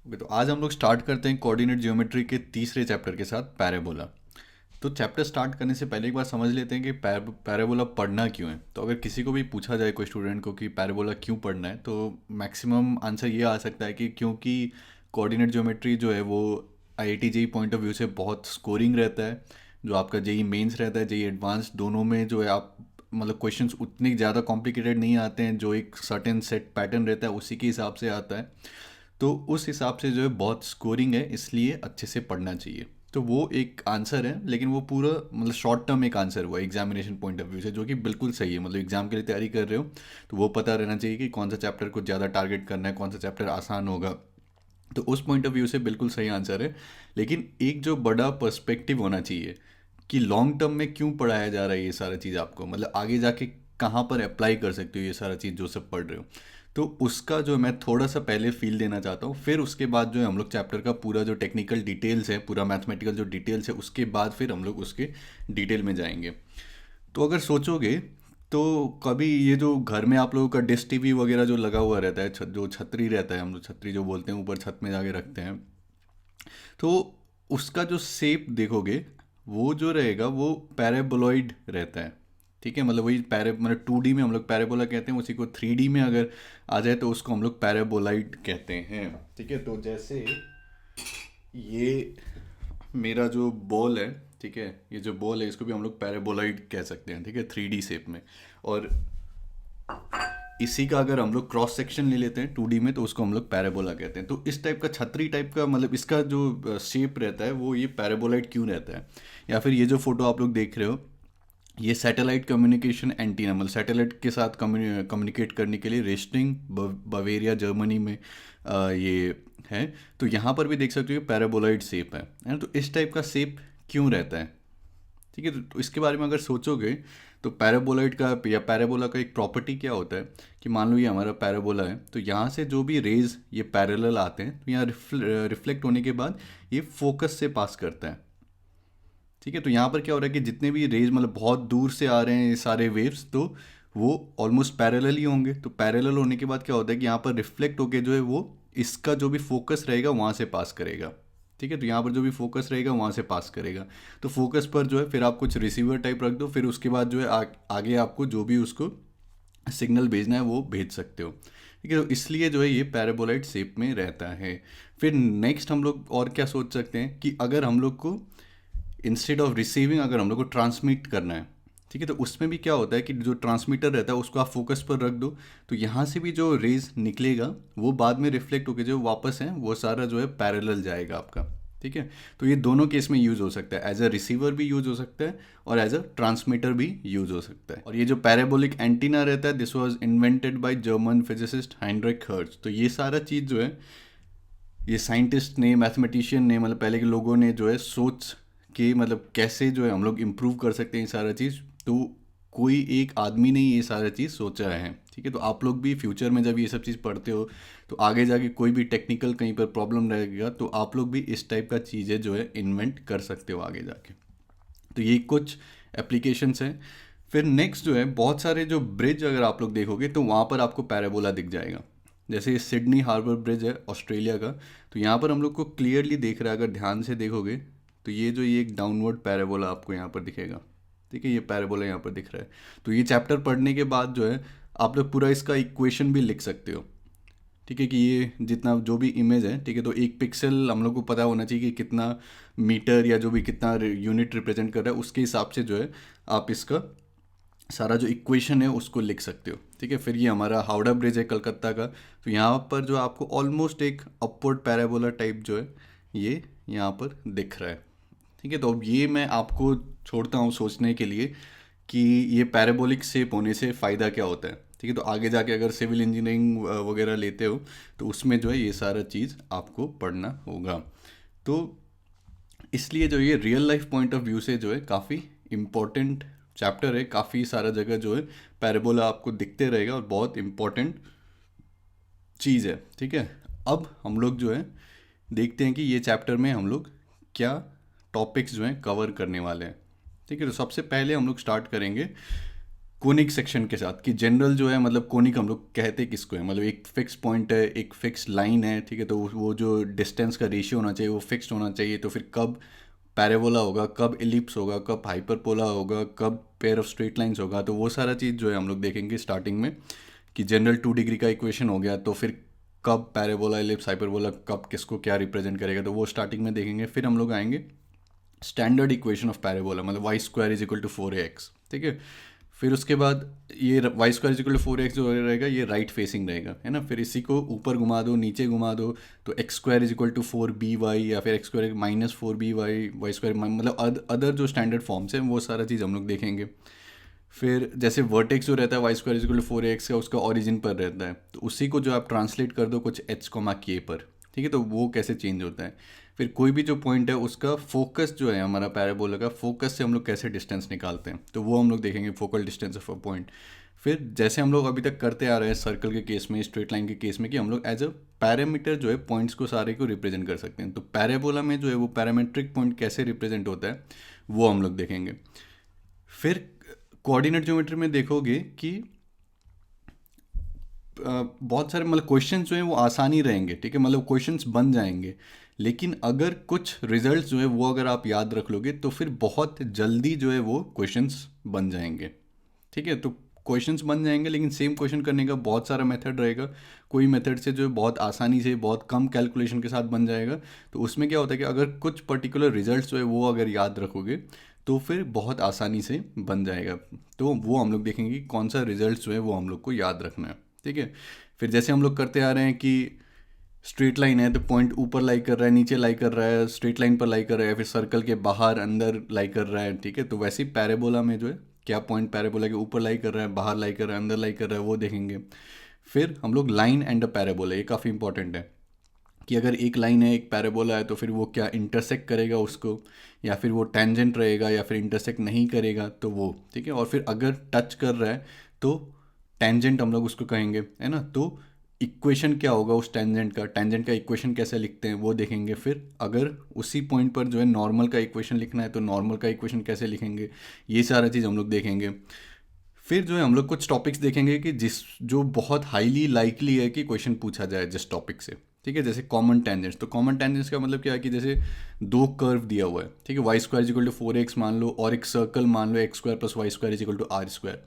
Okay, तो आज हम लोग स्टार्ट करते हैं कोऑर्डिनेट ज्योमेट्री के तीसरे चैप्टर के साथ पैराबोला। तो चैप्टर स्टार्ट करने से पहले एक बार समझ लेते हैं कि पैराबोला पढ़ना क्यों है। तो अगर किसी को भी पूछा जाए कोई स्टूडेंट को कि पैराबोला क्यों पढ़ना है, तो मैक्सिमम आंसर ये आ सकता है कि क्योंकि कोऑर्डिनेट ज्योमेट्री जो है वो IIT JEE point of view से बहुत स्कोरिंग रहता है। जो आपका जेई मेंस रहता है, जेई एडवांस, दोनों में जो है आप मतलब क्वेश्चंस उतने ज़्यादा कॉम्प्लिकेटेड नहीं आते हैं। जो एक सर्टेन सेट पैटर्न रहता है उसी के हिसाब से आता है। तो उस हिसाब से जो है बहुत स्कोरिंग है, इसलिए अच्छे से पढ़ना चाहिए। तो वो एक आंसर है, लेकिन वो पूरा मतलब शॉर्ट टर्म एक आंसर हुआ एग्जामिनेशन पॉइंट ऑफ व्यू से, जो कि बिल्कुल सही है। मतलब एग्जाम के लिए तैयारी कर रहे हो तो वो पता रहना चाहिए कि कौन सा चैप्टर को ज़्यादा टारगेट करना है, कौन सा चैप्टर आसान होगा। तो उस पॉइंट ऑफ व्यू से बिल्कुल सही आंसर है। लेकिन एक जो बड़ा पर्सपेक्टिव होना चाहिए कि लॉन्ग टर्म में क्यों पढ़ाया जा रहा है ये सारा चीज़, आपको मतलब आगे जाके कहाँ पर अप्लाई कर सकते हो ये सारा चीज़ जो सब पढ़ रहे हो। तो उसका जो मैं थोड़ा सा पहले फील देना चाहता हूँ, फिर उसके बाद जो है हम लोग चैप्टर का पूरा जो टेक्निकल डिटेल्स है, पूरा मैथमेटिकल जो डिटेल्स है, उसके बाद फिर हम लोग उसके डिटेल में जाएंगे। तो अगर सोचोगे तो कभी ये जो घर में आप लोगों का डिश टीवी वगैरह जो लगा हुआ रहता है, जो छतरी रहता है, हम लोग छतरी जो बोलते हैं, ऊपर छत में जाके रखते हैं, तो उसका जो शेप देखोगे वो जो रहेगा वो पैराबोलॉइड रहता है। ठीक है, मतलब वही पैरे मतलब 2D में हम लोग पैराबोला कहते हैं, उसी को 3D में अगर आ जाए तो उसको हम लोग पैराबोलाइड कहते हैं। ठीक है, तो जैसे ये मेरा जो बॉल है, ठीक है, ये जो बॉल है इसको भी हम लोग पैराबोलाइड कह सकते हैं। ठीक है, 3D शेप में। और इसी का अगर हम लोग क्रॉस सेक्शन ले लेते हैं 2D में तो उसको हम लोग पैराबोला कहते हैं। तो इस टाइप का छतरी टाइप का मतलब इसका जो शेप रहता है वो ये पैराबोलाइड क्यों रहता है। या फिर ये जो फोटो आप लोग देख रहे हो, ये सैटेलाइट कम्युनिकेशन एंटीना, मतलब सैटेलाइट के साथ कम्युनिकेट करने के लिए रेस्टिंग बवेरिया जर्मनी में ये है। तो यहाँ पर भी देख सकते हो पैराबोलाइड शेप है ना। तो इस टाइप का शेप क्यों रहता है, ठीक है। तो इसके बारे में अगर सोचोगे तो पैराबोलाइड का या पैराबोला का एक प्रॉपर्टी क्या होता है कि मान लो ये हमारा पैराबोला है, तो यहाँ से जो भी रेज ये पैरेलल आते हैं तो यहाँ रिफ्लेक्ट होने के बाद ये फोकस से पास करता है। ठीक है, तो यहाँ पर क्या हो रहा है कि जितने भी रेज मतलब बहुत दूर से आ रहे हैं ये सारे वेव्स, तो वो ऑलमोस्ट पैरेलल ही होंगे। तो पैरेलल होने के बाद क्या होता है कि यहाँ पर रिफ्लेक्ट होके जो है वो इसका जो भी फोकस रहेगा वहाँ से पास करेगा। ठीक है, तो यहाँ पर जो भी फोकस रहेगा वहाँ से पास करेगा। तो फोकस पर जो है फिर आप कुछ रिसीवर टाइप रख दो, फिर उसके बाद जो है आगे आपको जो भी उसको सिग्नल भेजना है वो भेज सकते हो। ठीक है, तो इसलिए जो है ये पैराबोलाइड शेप में रहता है। फिर नेक्स्ट हम लोग और क्या सोच सकते हैं कि अगर हम लोग को इंस्टेड ऑफ रिसीविंग अगर हम लोग को ट्रांसमिट करना है, ठीक है, तो उसमें भी क्या होता है कि जो ट्रांसमीटर रहता है उसको आप फोकस पर रख दो, तो यहाँ से भी जो रेज निकलेगा वो बाद में रिफ्लेक्ट होकर जो वापस है वो सारा जो है पैरेलल जाएगा आपका। ठीक है, तो ये दोनों केस में यूज़ हो सकता है, एज अ रिसीवर भी यूज़ हो सकता है और एज अ ट्रांसमीटर भी यूज़ हो सकता है। और ये जो पैराबोलिक एंटीना रहता है, this was invented by German physicist Heinrich Hertz. तो ये सारा चीज़ जो है ये साइंटिस्ट ने, मैथमेटिशियन ने, मतलब पहले के लोगों ने जो है सोच के मतलब कैसे जो है हम लोग इम्प्रूव कर सकते हैं ये सारा चीज़, तो कोई एक आदमी ने ये सारा चीज़ सोचा है। ठीक है, तो आप लोग भी फ्यूचर में जब ये सब चीज़ पढ़ते हो तो आगे जाके कोई भी टेक्निकल कहीं पर प्रॉब्लम रहेगा तो आप लोग भी इस टाइप का चीज़ें जो है इन्वेंट कर सकते हो आगे जाके। तो ये कुछ एप्लीकेशंस हैं। फिर नेक्स्ट जो है बहुत सारे जो ब्रिज अगर आप लोग देखोगे तो वहाँ पर आपको पैराबोला दिख जाएगा। जैसे ये सिडनी हार्बर ब्रिज है ऑस्ट्रेलिया का, तो यहाँ पर हम लोग को क्लियरली देख रहा है, अगर ध्यान से देखोगे तो ये एक डाउनवर्ड पैराबोला आपको यहाँ पर दिखेगा। ठीक है, ये पैराबोला यहाँ पर दिख रहा है। तो ये चैप्टर पढ़ने के बाद जो है आप लोग पूरा इसका इक्वेशन भी लिख सकते हो। ठीक है, कि ये जितना जो भी इमेज है, ठीक है, तो एक पिक्सल हम लोग को पता होना चाहिए कि कितना मीटर या जो भी कितना यूनिट रिप्रेजेंट कर रहा है, उसके हिसाब से जो है आप इसका सारा जो इक्वेशन है उसको लिख सकते हो। ठीक है, फिर ये हमारा हावड़ा ब्रिज है कलकत्ता का, तो यहाँ पर जो आपको ऑलमोस्ट एक अपवर्ड पैराबोला टाइप जो है ये यहाँ पर दिख रहा है। ठीक है, तो अब ये मैं आपको छोड़ता हूँ सोचने के लिए कि ये पैराबोलिक शेप होने से फ़ायदा क्या होता है। ठीक है, तो आगे जाके अगर सिविल इंजीनियरिंग वगैरह लेते हो तो उसमें जो है ये सारा चीज़ आपको पढ़ना होगा। तो इसलिए जो ये real life point of view से जो है काफ़ी इम्पोर्टेंट चैप्टर है। काफ़ी सारा जगह जो है पैराबोला आपको दिखते रहेगा और बहुत इम्पोर्टेंट चीज़ है। ठीक है, अब हम लोग जो है देखते हैं कि ये चैप्टर में हम लोग क्या टॉपिक्स जो हैं कवर करने वाले हैं। ठीक है, तो सबसे पहले हम लोग स्टार्ट करेंगे कोनिक सेक्शन के साथ कि जनरल जो है मतलब कोनिक हम लोग कहते किसको है, मतलब एक फिक्स पॉइंट है, एक फिक्स लाइन है, ठीक है, तो वो जो डिस्टेंस का रेशियो होना चाहिए वो फिक्स्ड होना चाहिए। तो फिर कब पैराबोला होगा, कब एलिप्स होगा, कब हाइपरपोला होगा, कब पेयर ऑफ स्ट्रेट लाइंस होगा, तो वो सारा चीज़ जो है हम लोग देखेंगे स्टार्टिंग में। कि जनरल 2 डिग्री का इक्वेशन हो गया, तो फिर कब पैराबोला एलिप्स हाइपरबोला कब किसको क्या रिप्रेजेंट करेगा, तो वो स्टार्टिंग में देखेंगे। फिर हम लोग आएंगे स्टैंडर्ड इक्वेशन ऑफ पैराबोला, मतलब Y square is equal to 4ax, ठीक है। फिर उसके बाद ये Y square is equal to 4ax जो रहेगा ये राइट फेसिंग रहेगा, है ना। फिर इसी को ऊपर घुमा दो, नीचे घुमा दो, तो x square is equal to 4by, या फिर X square minus 4by, Y square, मतलब अदर जो स्टैंडर्ड फॉर्म्स हैं वो सारा चीज़ हम लोग देखेंगे। फिर जैसे वर्टेक्स जो रहता है Y square equal to 4ax का, उसका ओरिजिन पर रहता है, तो उसी को जो आप ट्रांसलेट कर दो कुछ h कॉमा k पर, ठीक है, तो वो कैसे चेंज होता है। फिर कोई भी जो पॉइंट है उसका फोकस जो है हमारा पैराबोला का, फोकस से हम लोग कैसे डिस्टेंस निकालते हैं, तो वो हम लोग देखेंगे, focal distance of a point. फिर जैसे हम लोग अभी तक करते आ रहे हैं सर्कल के केस में, स्ट्रेट लाइन के केस में, कि हम लोग एज अ पैरामीटर जो है पॉइंट्स को सारे को रिप्रेजेंट कर सकते हैं, तो पैराबोला में जो है वो पैरामेट्रिक पॉइंट कैसे रिप्रेजेंट होता है वो हम लोग देखेंगे। फिर कोऑर्डिनेट ज्योमेट्री में देखोगे कि बहुत सारे मतलब क्वेश्चंस जो हैं वो आसान ही रहेंगे, ठीक है, मतलब क्वेश्चंस बन जाएंगे। लेकिन अगर कुछ रिजल्ट्स जो है वो अगर आप याद रख लोगे तो फिर बहुत जल्दी जो है वो क्वेश्चंस बन जाएंगे, ठीक है। तो क्वेश्चंस बन जाएंगे, लेकिन सेम क्वेश्चन करने का बहुत सारा मेथड रहेगा। कोई मेथड से जो है बहुत आसानी से बहुत कम कैलकुलेशन के साथ बन जाएगा। तो उसमें क्या होता है कि अगर कुछ पर्टिकुलर रिजल्ट्स जो है वो अगर याद रखोगे तो फिर बहुत आसानी से बन जाएगा। तो वो हम लोग देखेंगे कि कौन सा रिजल्ट जो है वो हम लोग को याद रखना है, ठीक है। फिर जैसे हम लोग करते आ रहे हैं कि स्ट्रेट लाइन है तो पॉइंट ऊपर लाई कर रहा है, नीचे लाई कर रहा है, स्ट्रेट लाइन पर लाई कर रहा है, फिर सर्कल के बाहर अंदर लाई कर रहा है, ठीक है। तो वैसे ही पैराबोला में जो है क्या पॉइंट पैराबोला के ऊपर लाई कर रहा है, बाहर लाई कर रहा है, अंदर लाई कर रहा है, वो देखेंगे। फिर हम लोग लाइन एंड अ पैराबोला, ये काफ़ी इंपॉर्टेंट है कि अगर एक लाइन है एक पैराबोला है तो फिर वो क्या इंटरसेक्ट करेगा उसको, या फिर वो टेंजेंट रहेगा, या फिर इंटरसेक्ट नहीं करेगा, तो वो ठीक है। और फिर अगर टच कर रहा है तो टेंजेंट हम लोग उसको कहेंगे, है ना। तो इक्वेशन क्या होगा उस टेंजेंट का इक्वेशन कैसे लिखते हैं वो देखेंगे। फिर अगर उसी पॉइंट पर जो है नॉर्मल का इक्वेशन लिखना है तो नॉर्मल का इक्वेशन कैसे लिखेंगे, ये सारा चीज़ हम लोग देखेंगे। फिर जो है हम लोग कुछ टॉपिक्स देखेंगे कि जिस जो बहुत हाईली लाइकली है कि क्वेश्चन पूछा जाए जिस टॉपिक से, ठीक है। जैसे कॉमन टेंजेंट्स, तो कॉमन टेंजेंट्स का मतलब क्या है कि जैसे दो कर्व दिया हुआ है, ठीक है, Y square equal to 4x मान लो, और एक सर्कल मान लो x square plus Y square equal to R square.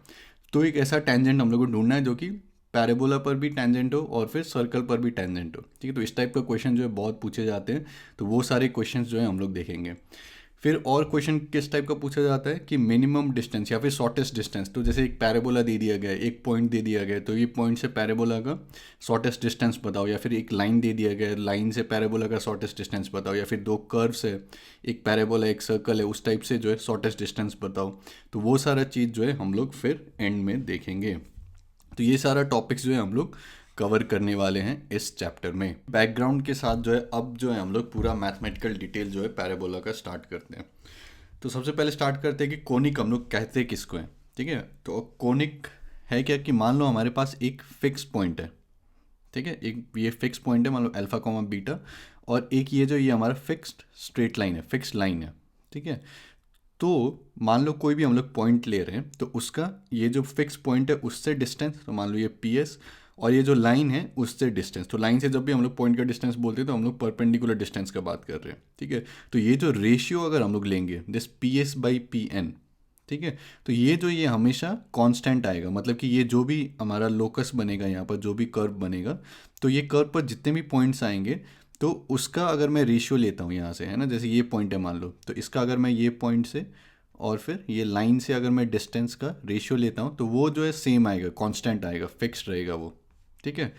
तो एक ऐसा टेंजेंट हम लोग को ढूंढना है जो कि पैराबोला पर भी टेंजेंट हो और फिर सर्कल पर भी टेंजेंट हो, ठीक है। तो इस टाइप का क्वेश्चन जो है बहुत पूछे जाते हैं, तो वो सारे क्वेश्चन जो है हम लोग देखेंगे। फिर और क्वेश्चन किस टाइप का पूछा जाता है कि मिनिमम डिस्टेंस या फिर शॉर्टेस्ट डिस्टेंस, तो जैसे एक पैराबोला दे दिया गया है, एक पॉइंट दे दिया गया है, तो ये पॉइंट से पैराबोला का शॉर्टेस्ट डिस्टेंस बताओ, या फिर एक लाइन दे दिया गया है, लाइन से पैराबोला का शॉर्टेस्ट डिस्टेंस बताओ, या फिर दो कर्व्स है, एक पैराबोला एक सर्कल है, उस टाइप से जो है शॉर्टेस्ट डिस्टेंस बताओ। तो वो सारा चीज़ जो है हम लोग फिर एंड में देखेंगे। तो ये सारा टॉपिक्स जो है हम लोग कवर करने वाले हैं इस चैप्टर में। बैकग्राउंड के साथ जो है अब जो है हम लोग पूरा मैथमेटिकल डिटेल जो है पैराबोला का स्टार्ट करते हैं। तो सबसे पहले स्टार्ट करते हैं कि कोनिक हम लोग कहते किसको हैं, ठीक है। तो कोनिक है क्या कि मान लो हमारे पास एक फिक्स पॉइंट है, ठीक है, एक ये फिक्स पॉइंट है, मान लो अल्फा कॉमा बीटा, और एक ये जो ये हमारा फिक्स्ड स्ट्रेट लाइन है, फिक्स्ड लाइन है, ठीक है। तो मान लो कोई भी हम लोग पॉइंट ले रहे हैं तो उसका ये जो फिक्स पॉइंट है उससे डिस्टेंस, तो मान लो ये पी एस, और ये जो लाइन है उससे डिस्टेंस। तो लाइन से जब भी हम लोग पॉइंट का डिस्टेंस बोलते हैं तो हम लोग परपेंडिकुलर डिस्टेंस का बात कर रहे हैं, ठीक है। तो ये जो रेशियो अगर हम लोग लेंगे this P S by P N, ठीक है, तो ये जो ये हमेशा कांस्टेंट आएगा, मतलब कि ये जो भी हमारा लोकस बनेगा यहाँ पर, जो भी कर्व बनेगा, तो ये कर्व पर जितने भी पॉइंट्स आएंगे तो उसका अगर मैं रेशियो लेता हूँ यहाँ से, है ना, जैसे ये पॉइंट है मान लो, तो इसका अगर मैं ये पॉइंट से और फिर ये लाइन से अगर मैं डिस्टेंस का रेशियो लेता हूँ तो वो जो है सेम आएगा, कांस्टेंट आएगा, फिक्स्ड रहेगा वो, ठीक है।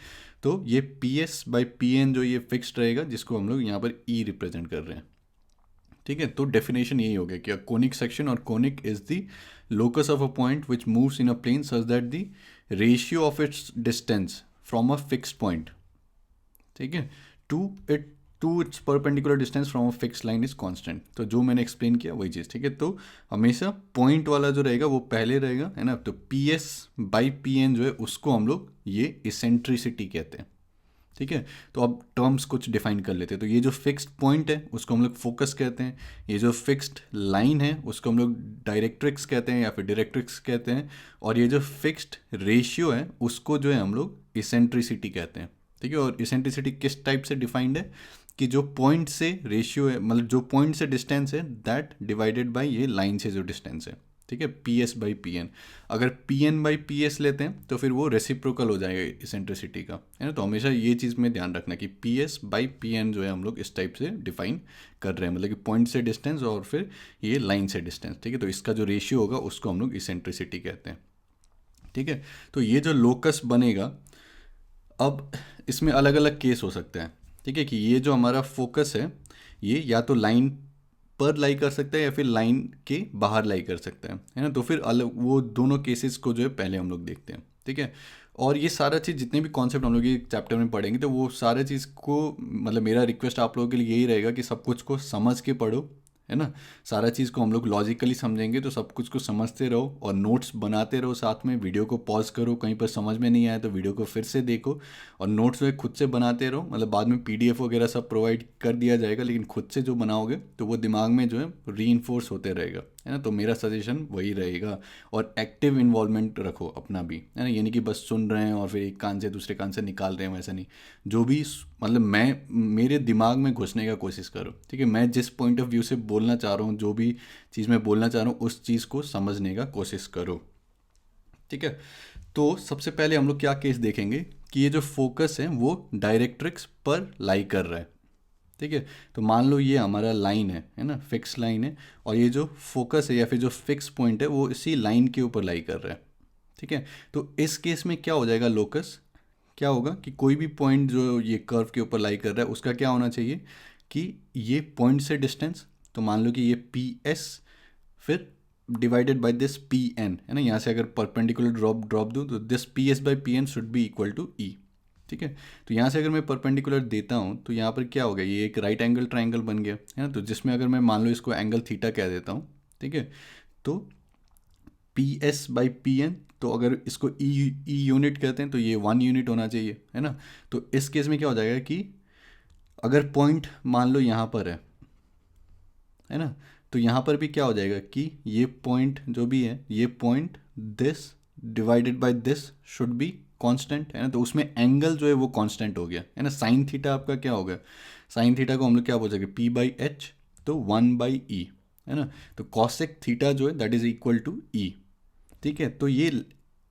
तो ये P S by P N जो ये फिक्स्ड रहेगा, जिसको हम लोग यहाँ पर ई रिप्रेजेंट कर रहे हैं, ठीक है। तो डेफिनेशन यही हो गया कि कोनिक सेक्शन और conic is the locus of a point which moves in a plane such that the ratio of its distance from a fixed point, ठीक है, to it to its perpendicular distance from a fix line is constant. तो जो मैंने explain किया वही चीज़, ठीक है। तो हमेशा पॉइंट वाला जो रहेगा वो पहले रहेगा, है ना। तो P S by P N जो है उसको हम लोग ये इसेंट्रिसिटी कहते हैं, ठीक है। तो अब टर्म्स कुछ डिफाइन कर लेते हैं। तो ये जो फिक्स्ड पॉइंट है उसको हम लोग फोकस कहते हैं, ये जो फिक्स्ड लाइन है उसको हम लोग डायरेक्ट्रिक्स कहते हैं या फिर डायरेक्ट्रिक्स कहते हैं, और ये जो फिक्स्ड रेशियो है उसको जो है हम लोग इसेंट्रिसिटी कहते हैं। ठीक है। और इसेंट्रिसिटी किस टाइप से डिफाइंड है कि जो पॉइंट से रेशियो है, मतलब जो पॉइंट से डिस्टेंस है दैट डिवाइडेड बाय ये लाइन से जो डिस्टेंस है। ठीक है, P S by P N. अगर P N by P S लेते हैं तो फिर वो रेसिप्रोकल हो जाएगा इसेंट्रिसिटी का, है ना। तो हमेशा ये चीज़ में ध्यान रखना कि P S by P N जो है हम लोग इस टाइप से डिफाइन कर रहे हैं, मतलब कि पॉइंट से डिस्टेंस और फिर ये लाइन से डिस्टेंस। ठीक है, तो इसका जो रेशियो होगा उसको हम लोग इसेंट्रिसिटी कहते हैं। ठीक है, तो ये जो लोकस बनेगा, अब इसमें अलग अलग केस हो सकते हैं। ठीक है, कि ये जो हमारा फोकस है ये या तो लाइन पर लाई कर सकता है या फिर लाइन के बाहर लाई कर सकता है ना। तो फिर अलग वो दोनों केसेस को जो है पहले हम लोग देखते हैं। ठीक है, और ये सारा चीज़ जितने भी कॉन्सेप्ट हम लोग ये चैप्टर में पढ़ेंगे तो वो सारे चीज़ को, मतलब मेरा रिक्वेस्ट आप लोगों के लिए यही रहेगा कि सब कुछ को समझ के पढ़ो, है ना। सारा चीज़ को हम लोग लॉजिकली समझेंगे तो सब कुछ को समझते रहो और नोट्स बनाते रहो साथ में। वीडियो को पॉज करो, कहीं पर समझ में नहीं आया तो वीडियो को फिर से देखो, और नोट्स में खुद से बनाते रहो। मतलब बाद में पीडीएफ वगैरह सब प्रोवाइड कर दिया जाएगा, लेकिन खुद से जो बनाओगे तो वो दिमाग में जो है री होते रहेगा, है ना। तो मेरा सजेशन वही रहेगा। और एक्टिव इन्वॉल्वमेंट रखो अपना भी, है ना। ये नहीं कि बस सुन रहे हैं और फिर एक कान से दूसरे कान से निकाल रहे हैं, वैसा नहीं। जो भी मतलब मैं मेरे दिमाग में घुसने का कोशिश करो। ठीक है, मैं जिस पॉइंट ऑफ व्यू से बोलना चाह रहा हूँ, जो भी चीज़ मैं बोलना चाह रहा हूँ उस चीज़ को समझने का कोशिश करो। ठीक है, तो सबसे पहले हम लोग क्या केस देखेंगे कि ये जो फोकस है वो डायरेक्ट्रिक्स पर लाई कर रहा है। ठीक है, तो मान लो ये हमारा लाइन है ना, फिक्स लाइन है, और ये जो फोकस है या फिर जो फिक्स पॉइंट है वो इसी लाइन के ऊपर लाई कर रहा है। ठीक है, तो इस केस में क्या हो जाएगा, लोकस क्या होगा कि कोई भी पॉइंट जो ये कर्व के ऊपर लाई कर रहा है उसका क्या होना चाहिए कि ये पॉइंट से डिस्टेंस, तो मान लो कि ये पी एस फिर divided by this P N, है ना। यहाँ से अगर परपेंडिकुलर ड्रॉप दूँ तो this P S by P N should be equal to E. ठीक है, तो यहाँ से अगर मैं परपेंडिकुलर देता हूँ तो यहाँ पर क्या हो गया, ये एक राइट एंगल ट्राइंगल बन गया, है ना। तो जिसमें अगर मैं मान लो इसको एंगल थीटा कह देता हूँ, ठीक है, तो P S by P N, तो अगर इसको ई यूनिट कहते हैं तो ये 1 यूनिट होना चाहिए, है ना। तो इस केस में क्या हो जाएगा कि अगर पॉइंट मान लो यहाँ पर है ना, तो यहाँ पर भी क्या हो जाएगा कि ये पॉइंट जो भी है, ये point this divided by this should be constant, है ना। तो उसमें एंगल जो है वो कांस्टेंट हो गया, है ना। साइन थीटा आपका क्या हो गया, साइन थीटा को हम लोग क्या बोल सकते, पी बाई एच, तो 1/e, है ना। तो कॉसेक थीटा जो है that is equal to E. ठीक है, तो ये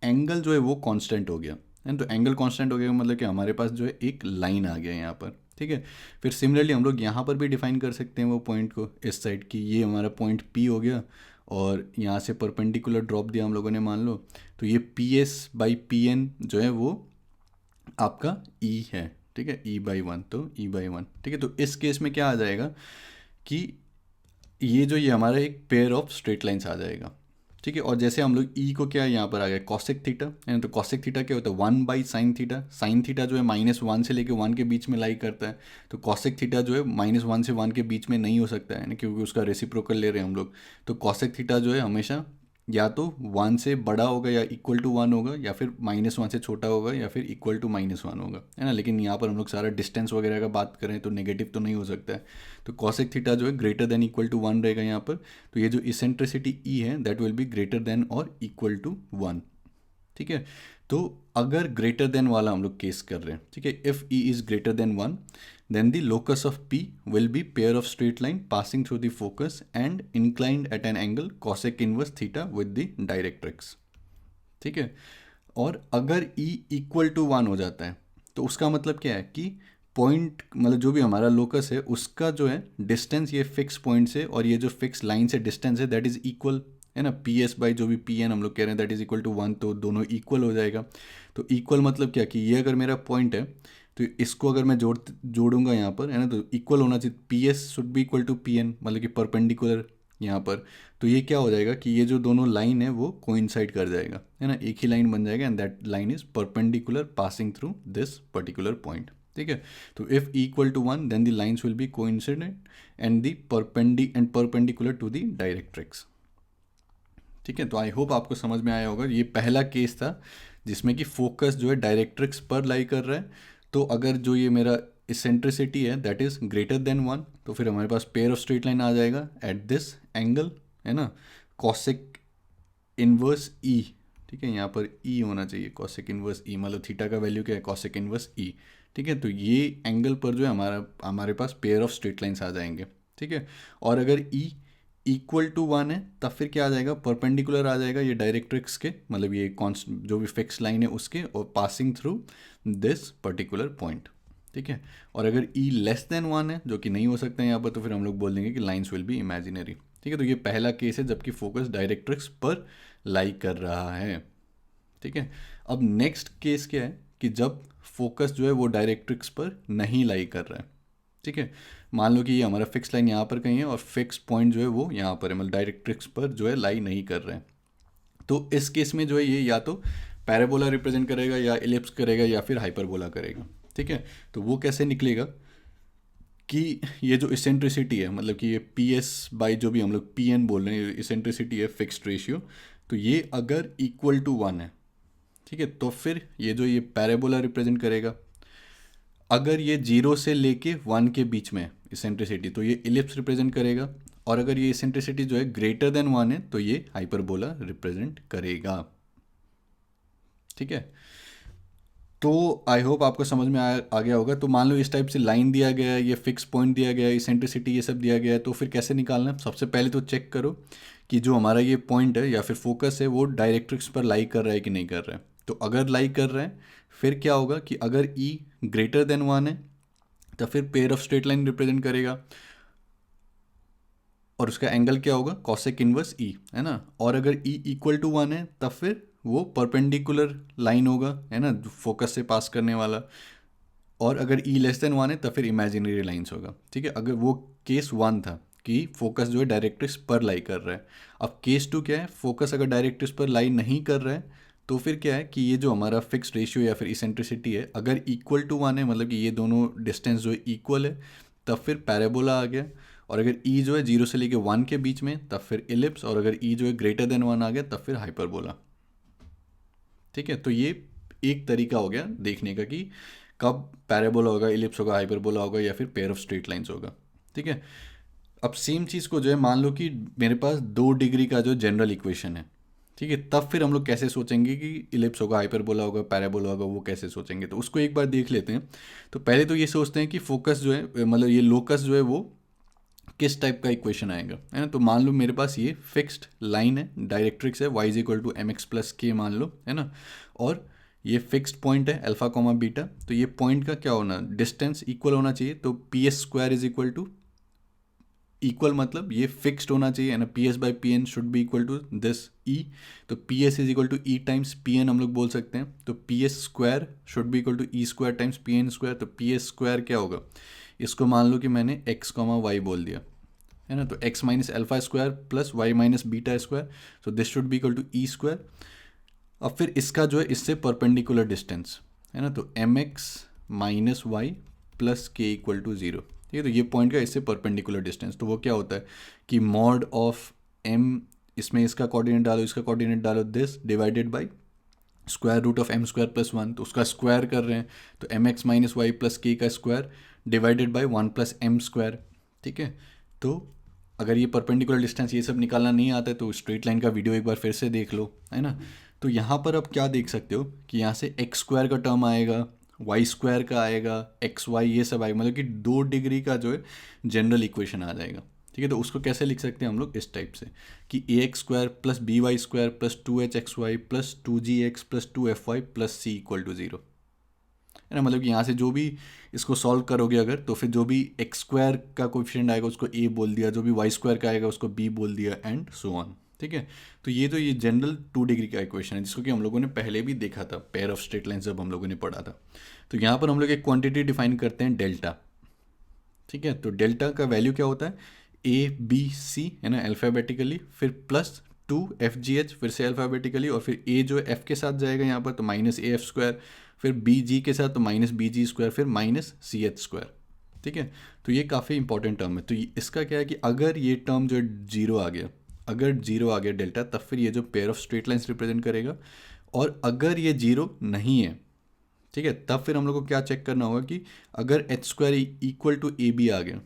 एंगल जो है वो कांस्टेंट हो गया, है ना। तो एंगल कांस्टेंट हो गया मतलब कि हमारे पास जो है एक लाइन आ गया यहाँ पर। ठीक है, फिर सिमिलरली हम लोग यहाँ पर भी डिफाइन कर सकते हैं वो पॉइंट को, इस साइड की ये हमारा पॉइंट पी हो गया, और यहाँ से परपेंडिकुलर ड्रॉप दिया हम लोगों ने मान लो, तो ये P S by P N जो है वो आपका ई है। ठीक है, E/1, तो E/1। ठीक है, तो इस केस में क्या आ जाएगा कि ये जो ये हमारा एक पेयर ऑफ स्ट्रेट लाइंस आ जाएगा। ठीक है, और जैसे हम लोग ई को क्या यहाँ पर आ गया कॉसेक थीटा, है ना। तो कॉसेक थीटा क्या होता है, 1/sin थीटा। साइन थीटा जो है -1 से लेके 1 के बीच में लाई करता है, तो कॉसेक थीटा जो है -1 से 1 के बीच में नहीं हो सकता है ना, क्योंकि उसका रेसिप्रोकल ले रहे हैं हम लोग। तो कॉसेक थीटा जो है हमेशा या तो 1 से बड़ा होगा या इक्वल टू 1 होगा, या फिर -1 से छोटा होगा, या फिर इक्वल टू -1 होगा, है ना। लेकिन यहाँ पर हम लोग सारा डिस्टेंस वगैरह का बात करें तो नेगेटिव तो नहीं हो सकता है। तो कॉसेक थीटा जो है ग्रेटर देन इक्वल टू 1 रहेगा यहाँ पर। तो ये जो इसेंट्रिसिटी ई है that will be greater then और इक्वल टू 1। ठीक है, तो अगर ग्रेटर देन वाला हम लोग केस कर रहे हैं, ठीक है, if E is greater than 1 then the locus of P will be pair of straight line passing through the focus and inclined at an angle cosec inverse theta with the directrix। ठीक है, और अगर E equal to 1 हो जाता है तो उसका मतलब क्या है कि पॉइंट, मतलब जो भी हमारा लोकस है उसका जो है डिस्टेंस ये फिक्स पॉइंट से और ये जो फिक्स लाइन से डिस्टेंस है दैट इज़ इक्वल, है ना। पी एस बाई जो भी पी एन हम लोग कह रहे हैं दैट इज़ इक्वल टू 1, तो दोनों इक्वल हो जाएगा। तो इक्वल मतलब क्या कि ये अगर मेरा पॉइंट है तो इसको अगर मैं जोड़ूंगा यहाँ पर, है ना, तो इक्वल होना चाहिए। P S should be equal to P N, मतलब कि परपेंडिकुलर यहाँ पर। तो ये क्या हो जाएगा कि ये जो दोनों लाइन है वो कोइंसाइड कर जाएगा, है ना, एक ही लाइन बन जाएगा, and that line is perpendicular passing through this particular point. ठीक है, तो if equal to 1 then the lines will be coincident and the perpendicular to the directrix. ठीक है, तो आई होप आपको समझ में आया होगा। ये पहला केस था जिसमें कि फोकस जो है डायरेक्ट्रिक्स पर लाई कर रहा है, तो अगर जो ये मेरा इसेंट्रिसिटी है दैट इज़ ग्रेटर देन 1, तो फिर हमारे पास पेयर ऑफ स्ट्रेट लाइन आ जाएगा एट दिस एंगल, है ना, कॉसेक इनवर्स ई। ठीक है, यहाँ पर ई होना चाहिए, कॉसेक इनवर्स ई, मतलब थीटा का वैल्यू क्या है, कॉसेक इनवर्स ई। ठीक है, तो ये एंगल पर जो है हमारे पास पेयर ऑफ स्ट्रेट लाइन्स आ जाएंगे। ठीक है, और अगर ई इक्वल टू 1 है तब फिर क्या आ जाएगा, परपेंडिकुलर आ जाएगा ये डायरेक्ट्रिक्स के, मतलब ये कॉन्स्ट जो भी फिक्स लाइन है उसके, और passing through this particular point. ठीक है, और अगर ई लेस देन 1 है, जो कि नहीं हो सकता है यहाँ पर, तो फिर हम लोग बोल देंगे कि लाइन्स विल बी इमेजिनरी। ठीक है, तो ये पहला केस है जबकि फोकस डायरेक्ट्रिक्स पर लाई कर रहा है। ठीक है, अब नेक्स्ट केस क्या है कि जब फोकस जो है वो डायरेक्ट्रिक्स पर नहीं लाई कर रहा है। ठीक है, मान लो कि ये हमारा फिक्स लाइन यहाँ पर कहीं है और फिक्स पॉइंट जो है वो यहाँ पर है, मतलब डायरेक्ट्रिक्स पर जो है लाई नहीं कर रहे हैं। तो इस केस में जो है ये या तो पैराबोला रिप्रेजेंट करेगा, या इलिप्स करेगा, या फिर हाइपरबोला करेगा। ठीक है, तो वो कैसे निकलेगा कि ये जो इसेंट्रिसिटी है, मतलब कि ये पी एस बाई जो भी हम लोग पी एन बोल रहे हैं, इसेंट्रिसिटी है फिक्स्ड रेशियो, तो ये अगर इक्वल टू 1 है, ठीक है, तो फिर ये जो ये पैराबोला रिप्रेजेंट करेगा। अगर ये 0 से लेके 1 के बीच में इसेंट्रिसिटी, तो ये इलिप्स रिप्रेजेंट करेगा। और अगर ये इसेंट्रिसिटी जो है ग्रेटर देन 1 है, तो ये हाइपरबोला रिप्रेजेंट करेगा। ठीक है, तो आई होप आपको समझ में आ गया होगा। तो मान लो इस टाइप से लाइन दिया गया है, ये फिक्स पॉइंट दिया गया है, इसेंट्रिसिटी ये सब दिया गया है, तो फिर कैसे निकालना है। सबसे पहले तो चेक करो कि जो हमारा ये पॉइंट है या फिर फोकस है वो डायरेक्ट्रिक्स पर लाई कर रहा है कि नहीं कर रहा है। तो अगर लाई कर रहा है फिर क्या होगा कि अगर ई ग्रेटर देन 1 है तो फिर pair of straight line represent करेगा, और उसका एंगल क्या होगा, कॉसेक इनवर्स ई, है ना। और अगर ई इक्वल टू 1 है तब फिर वो परपेंडिकुलर लाइन होगा, है ना, फोकस से पास करने वाला। और अगर ई लेस देन 1 है तब फिर इमेजिनरी लाइन्स होगा। ठीक है, अगर वो केस 1 था कि फोकस जो है डायरेक्ट्रिक्स पर लाई कर रहा है। अब केस 2 क्या है, फोकस अगर डायरेक्ट्रिक्स पर लाई नहीं कर रहा है, तो फिर क्या है कि ये जो हमारा फिक्स्ड रेशियो या फिर इसेंट्रिसिटी है अगर इक्वल टू 1 है, मतलब कि ये दोनों डिस्टेंस जो है इक्वल है, तब फिर पैराबोला आ गया। और अगर ई जो है 0 से लेके 1 के बीच में तब फिर इलिप्स, और अगर ई जो है ग्रेटर देन 1 आ गया तब फिर हाइपरबोला। ठीक है, तो ये एक तरीका हो गया देखने का कि कब पैराबोला होगा, इलिप्स होगा, हाइपरबोला होगा, या फिर पेयर ऑफ स्ट्रेट लाइंस होगा। ठीक है, अब सेम चीज़ को जो है मान लो कि मेरे पास 2 डिग्री का जो जनरल इक्वेशन है। ठीक है, तब फिर हम लोग कैसे सोचेंगे कि इलिप्स होगा, हाइपरबोला होगा, पैराबोला होगा, वो कैसे सोचेंगे, तो उसको एक बार देख लेते हैं। तो पहले तो ये सोचते हैं कि फोकस जो है, मतलब ये लोकस जो है वो किस टाइप का इक्वेशन आएगा, है ना। तो मान लो मेरे पास ये फिक्स्ड लाइन है, डायरेक्ट्रिक्स है, Y is equal to M X plus K मान लो, है ना। और ये फिक्स्ड पॉइंट है अल्फा कॉमा बीटा, तो ये पॉइंट का क्या होना, डिस्टेंस इक्वल होना चाहिए। तो P S square is equal to, equal मतलब ये फिक्स्ड होना चाहिए, है ना, P S by P N should be equal to this E. तो P S is equal to E times P N हम लोग बोल सकते हैं। तो P S square should be equal to E square times P N square. तो P S square क्या होगा, इसको मान लो कि मैंने एक्स कॉमा वाई बोल दिया, है ना। तो x minus alpha square plus Y minus beta square, so this should be equal to E square. अब फिर इसका जो है इससे परपेंडिकुलर डिस्टेंस, है ना, तो M X minus Y plus K equal to 0। ठीक है, तो ये पॉइंट का इससे परपेंडिकुलर डिस्टेंस, तो वो क्या होता है कि मॉड ऑफ एम, इसमें इसका कोऑर्डिनेट डालो, इसका कोऑर्डिनेट डालो, this divided by square root of M square plus 1, तो उसका स्क्वायर कर रहे हैं, तो M X minus Y plus K का square divided by 1 plus M square. ठीक है, तो अगर ये परपेंडिकुलर डिस्टेंस ये सब निकालना नहीं आता है तो स्ट्रेट लाइन का वीडियो एक बार फिर से देख लो, है ना। तो यहाँ पर अब क्या देख सकते हो कि यहाँ से एक्स स्क्वायर का टर्म आएगा, वाई स्क्वायर का आएगा, एक्स वाई ये सब आएगा, मतलब कि 2 डिग्री का जो है जनरल इक्वेशन आ जाएगा। ठीक है, तो उसको कैसे लिख सकते हैं हम लोग इस टाइप से कि A x square plus B y square plus 2h(x(y) plus 2g(x) plus 2f(y) plus C equal to 0, है ना। मतलब कि यहाँ से जो भी इसको सॉल्व करोगे अगर, तो फिर जो भी एक्स स्क्वायर का कोएफिशिएंट आएगा उसको ए बोल दिया, जो भी वाई स्क्वायर का आएगा उसको बी बोल दिया, एंड सो ऑन। ठीक है, तो ये जनरल 2 डिग्री का इक्वेशन है जिसको कि हम लोगों ने पहले भी देखा था, पेयर ऑफ स्ट्रेट लाइन जब हम लोगों ने पढ़ा था। तो यहाँ पर हम लोग एक क्वांटिटी डिफाइन करते हैं डेल्टा। ठीक है, तो डेल्टा का वैल्यू क्या होता है, ए बी सी, है ना, अल्फ़ाबेटिकली, फिर प्लस 2f(g(h) फिर से अल्फ़ाबेटिकली, और फिर ए जो एफ के साथ जाएगा यहाँ पर तो माइनस ए एफ स्क्वायर, फिर बी जी के साथ तो माइनस बी जी स्क्वायर, फिर माइनस सी एच स्क्वायर। ठीक है, तो ये काफ़ी इंपॉर्टेंट टर्म है। तो इसका क्या है कि अगर ये टर्म जो है 0 आ गया, अगर 0 आ गया डेल्टा, तब फिर ये जो pair of straight lines represent करेगा। और अगर ये 0 नहीं है ठीक है, तब फिर हम लोग को क्या चेक करना होगा कि अगर H square equal to A B आ गया,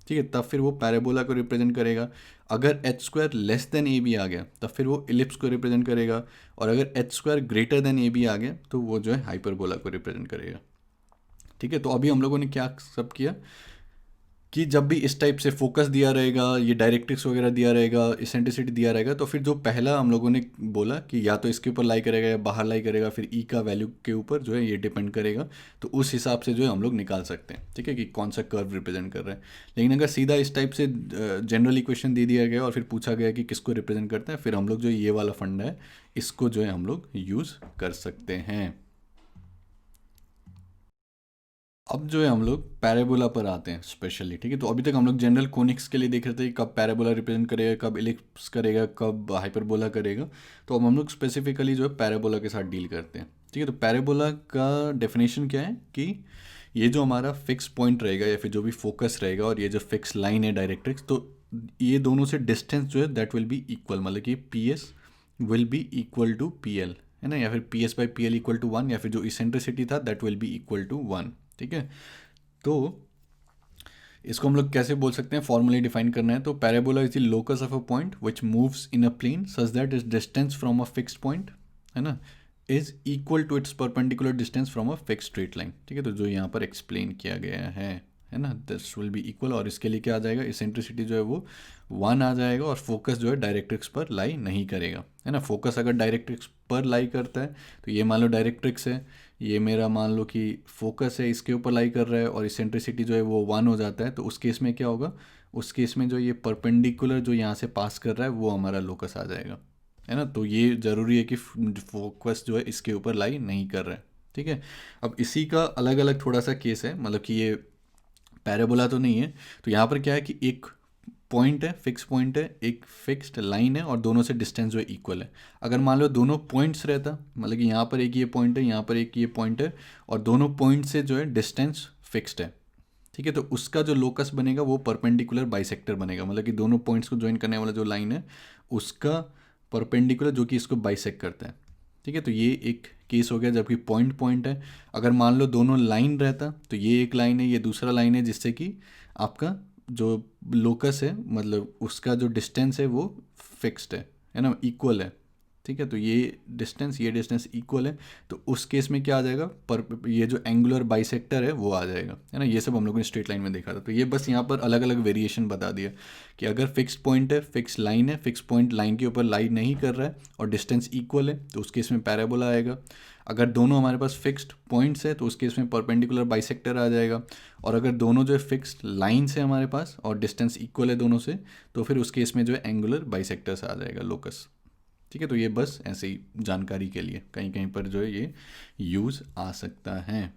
ठीक है, तब फिर वो पैराबोला को रिप्रेजेंट करेगा। अगर H square less than A B आ गया तब फिर वो इलिप्स को रिप्रेजेंट करेगा। और अगर H square greater than A B आ गया तो वो जो है हाइपरबोला को रिप्रेजेंट करेगा। ठीक है, तो अभी हम लोगों ने क्या सब किया कि जब भी इस टाइप से फोकस दिया रहेगा, ये डायरेक्ट्रिक्स वगैरह दिया रहेगा, इसेंट्रिसिटी दिया रहेगा, तो फिर जो पहला हम लोगों ने बोला कि या तो इसके ऊपर लाई करेगा या बाहर लाई करेगा, फिर ई का वैल्यू के ऊपर जो है ये डिपेंड करेगा। तो उस हिसाब से जो है हम लोग निकाल सकते हैं, ठीक है, कि कौन सा कर्व रिप्रेजेंट कर रहा है। लेकिन अगर सीधा इस टाइप से जनरल इक्वेशन दे दिया गया और फिर पूछा गया कि किसको रिप्रेजेंट करता है, फिर हम लोग जो ये वाला फंडा है इसको जो है हम लोग यूज़ कर सकते हैं। अब जो है हम लोग पैराबोला पर आते हैं स्पेशली। ठीक है, तो अभी तक हम लोग जनरल कोनिक्स के लिए देख रहे थे कि कब पैराबोला रिप्रेजेंट करेगा, कब इलिप्स करेगा, कब हाइपरबोला करेगा। तो अब हम लोग स्पेसिफिकली जो है पैराबोला के साथ डील करते हैं। ठीक है, तो पैराबोला का डेफिनेशन क्या है कि ये जो हमारा फिक्स पॉइंट रहेगा या फिर जो भी फोकस रहेगा और ये जो फिक्स लाइन है डायरेक्ट्रिक्स, तो ये दोनों से डिस्टेंस जो है दैट विल बी इक्वल, मतलब कि P S will be equal to P L, है ना, या फिर P S by P L equal to one, या फिर जो इसेंट्रिसिटी था that will be equal to one. ठीक है, तो इसको हम लोग कैसे बोल सकते हैं, फॉर्मली डिफाइन करना है तो parabola is the locus of a point which moves in a plane such that is distance from a fixed point, है ना, is equal to its perpendicular distance from a fixed straight line. ठीक है, तो जो यहाँ पर explain किया गया है ना, दिस विल बी इक्वल। और इसके लिए क्या आ जाएगा, इसेंट्रिसिटी जो है वो वन आ जाएगा और फोकस जो है डायरेक्ट्रिक्स पर लाई नहीं करेगा, है ना। फोकस अगर डायरेक्ट्रिक्स पर लाई करता है तो ये मान लो डायरेक्ट्रिक्स है, ये मेरा मान लो कि फोकस है, इसके ऊपर लाई कर रहा है और इसेंट्रिसिटी जो है वो वन हो जाता है। तो उस केस में क्या होगा, उस केस में जो ये परपेंडिकुलर जो यहाँ से पास कर रहा है वो हमारा लोकस आ जाएगा, है ना। तो ये ज़रूरी है कि फोकस जो है इसके ऊपर लाई नहीं कर रहा है। ठीक है, अब इसी का अलग अलग थोड़ा सा केस है, मतलब कि ये पैराबोला तो नहीं है। तो यहाँ पर क्या है कि एक पॉइंट है, फिक्स पॉइंट है, एक फिक्स्ड लाइन है और दोनों से डिस्टेंस जो है इक्वल है। अगर मान लो दोनों पॉइंट्स रहता, मतलब कि यहाँ पर एक ये पॉइंट है, यहाँ पर एक ये पॉइंट है, और दोनों पॉइंट से जो है डिस्टेंस फिक्स्ड है, ठीक है, तो उसका जो लोकस बनेगा वो परपेंडिकुलर बाइसेक्टर बनेगा, मतलब कि दोनों पॉइंट्स को ज्वाइन करने वाला जो लाइन है उसका परपेंडिकुलर जो कि इसको बाइसेक्ट करता है। ठीक है, तो ये एक केस हो गया जबकि पॉइंट पॉइंट है। अगर मान लो दोनों लाइन रहता तो ये एक लाइन है, ये दूसरा लाइन है, जिससे कि आपका जो लोकस है मतलब उसका जो डिस्टेंस है वो फिक्स्ड है ना, इक्वल है। ठीक है, तो ये डिस्टेंस इक्वल है। तो उस केस में क्या आ जाएगा, पर ये जो एंगुलर बाइसेक्टर है वो आ जाएगा, है ना। ये सब हम लोगों ने स्ट्रेट लाइन में देखा था। तो ये बस यहाँ पर अलग अलग वेरिएशन बता दिया कि अगर फिक्स्ड पॉइंट है, फिक्स लाइन है, फिक्स पॉइंट लाइन के ऊपर लाइन नहीं कर रहा है और डिस्टेंस इक्वल है तो उस केस में पैराबोला आएगा। अगर दोनों हमारे पास फिक्स्ड पॉइंट्स है तो उस केस में परपेंडिकुलर बाइसेक्टर आ जाएगा। और अगर दोनों जो है फिक्स्ड लाइन्स है हमारे पास और डिस्टेंस इक्वल है दोनों से, तो फिर उस केस में जो है एंगुलर बाइसेक्टर्स आ जाएगा, लोकस। ठीक है, तो ये बस ऐसे ही जानकारी के लिए कहीं कहीं पर जो है ये यूज़ आ सकता है।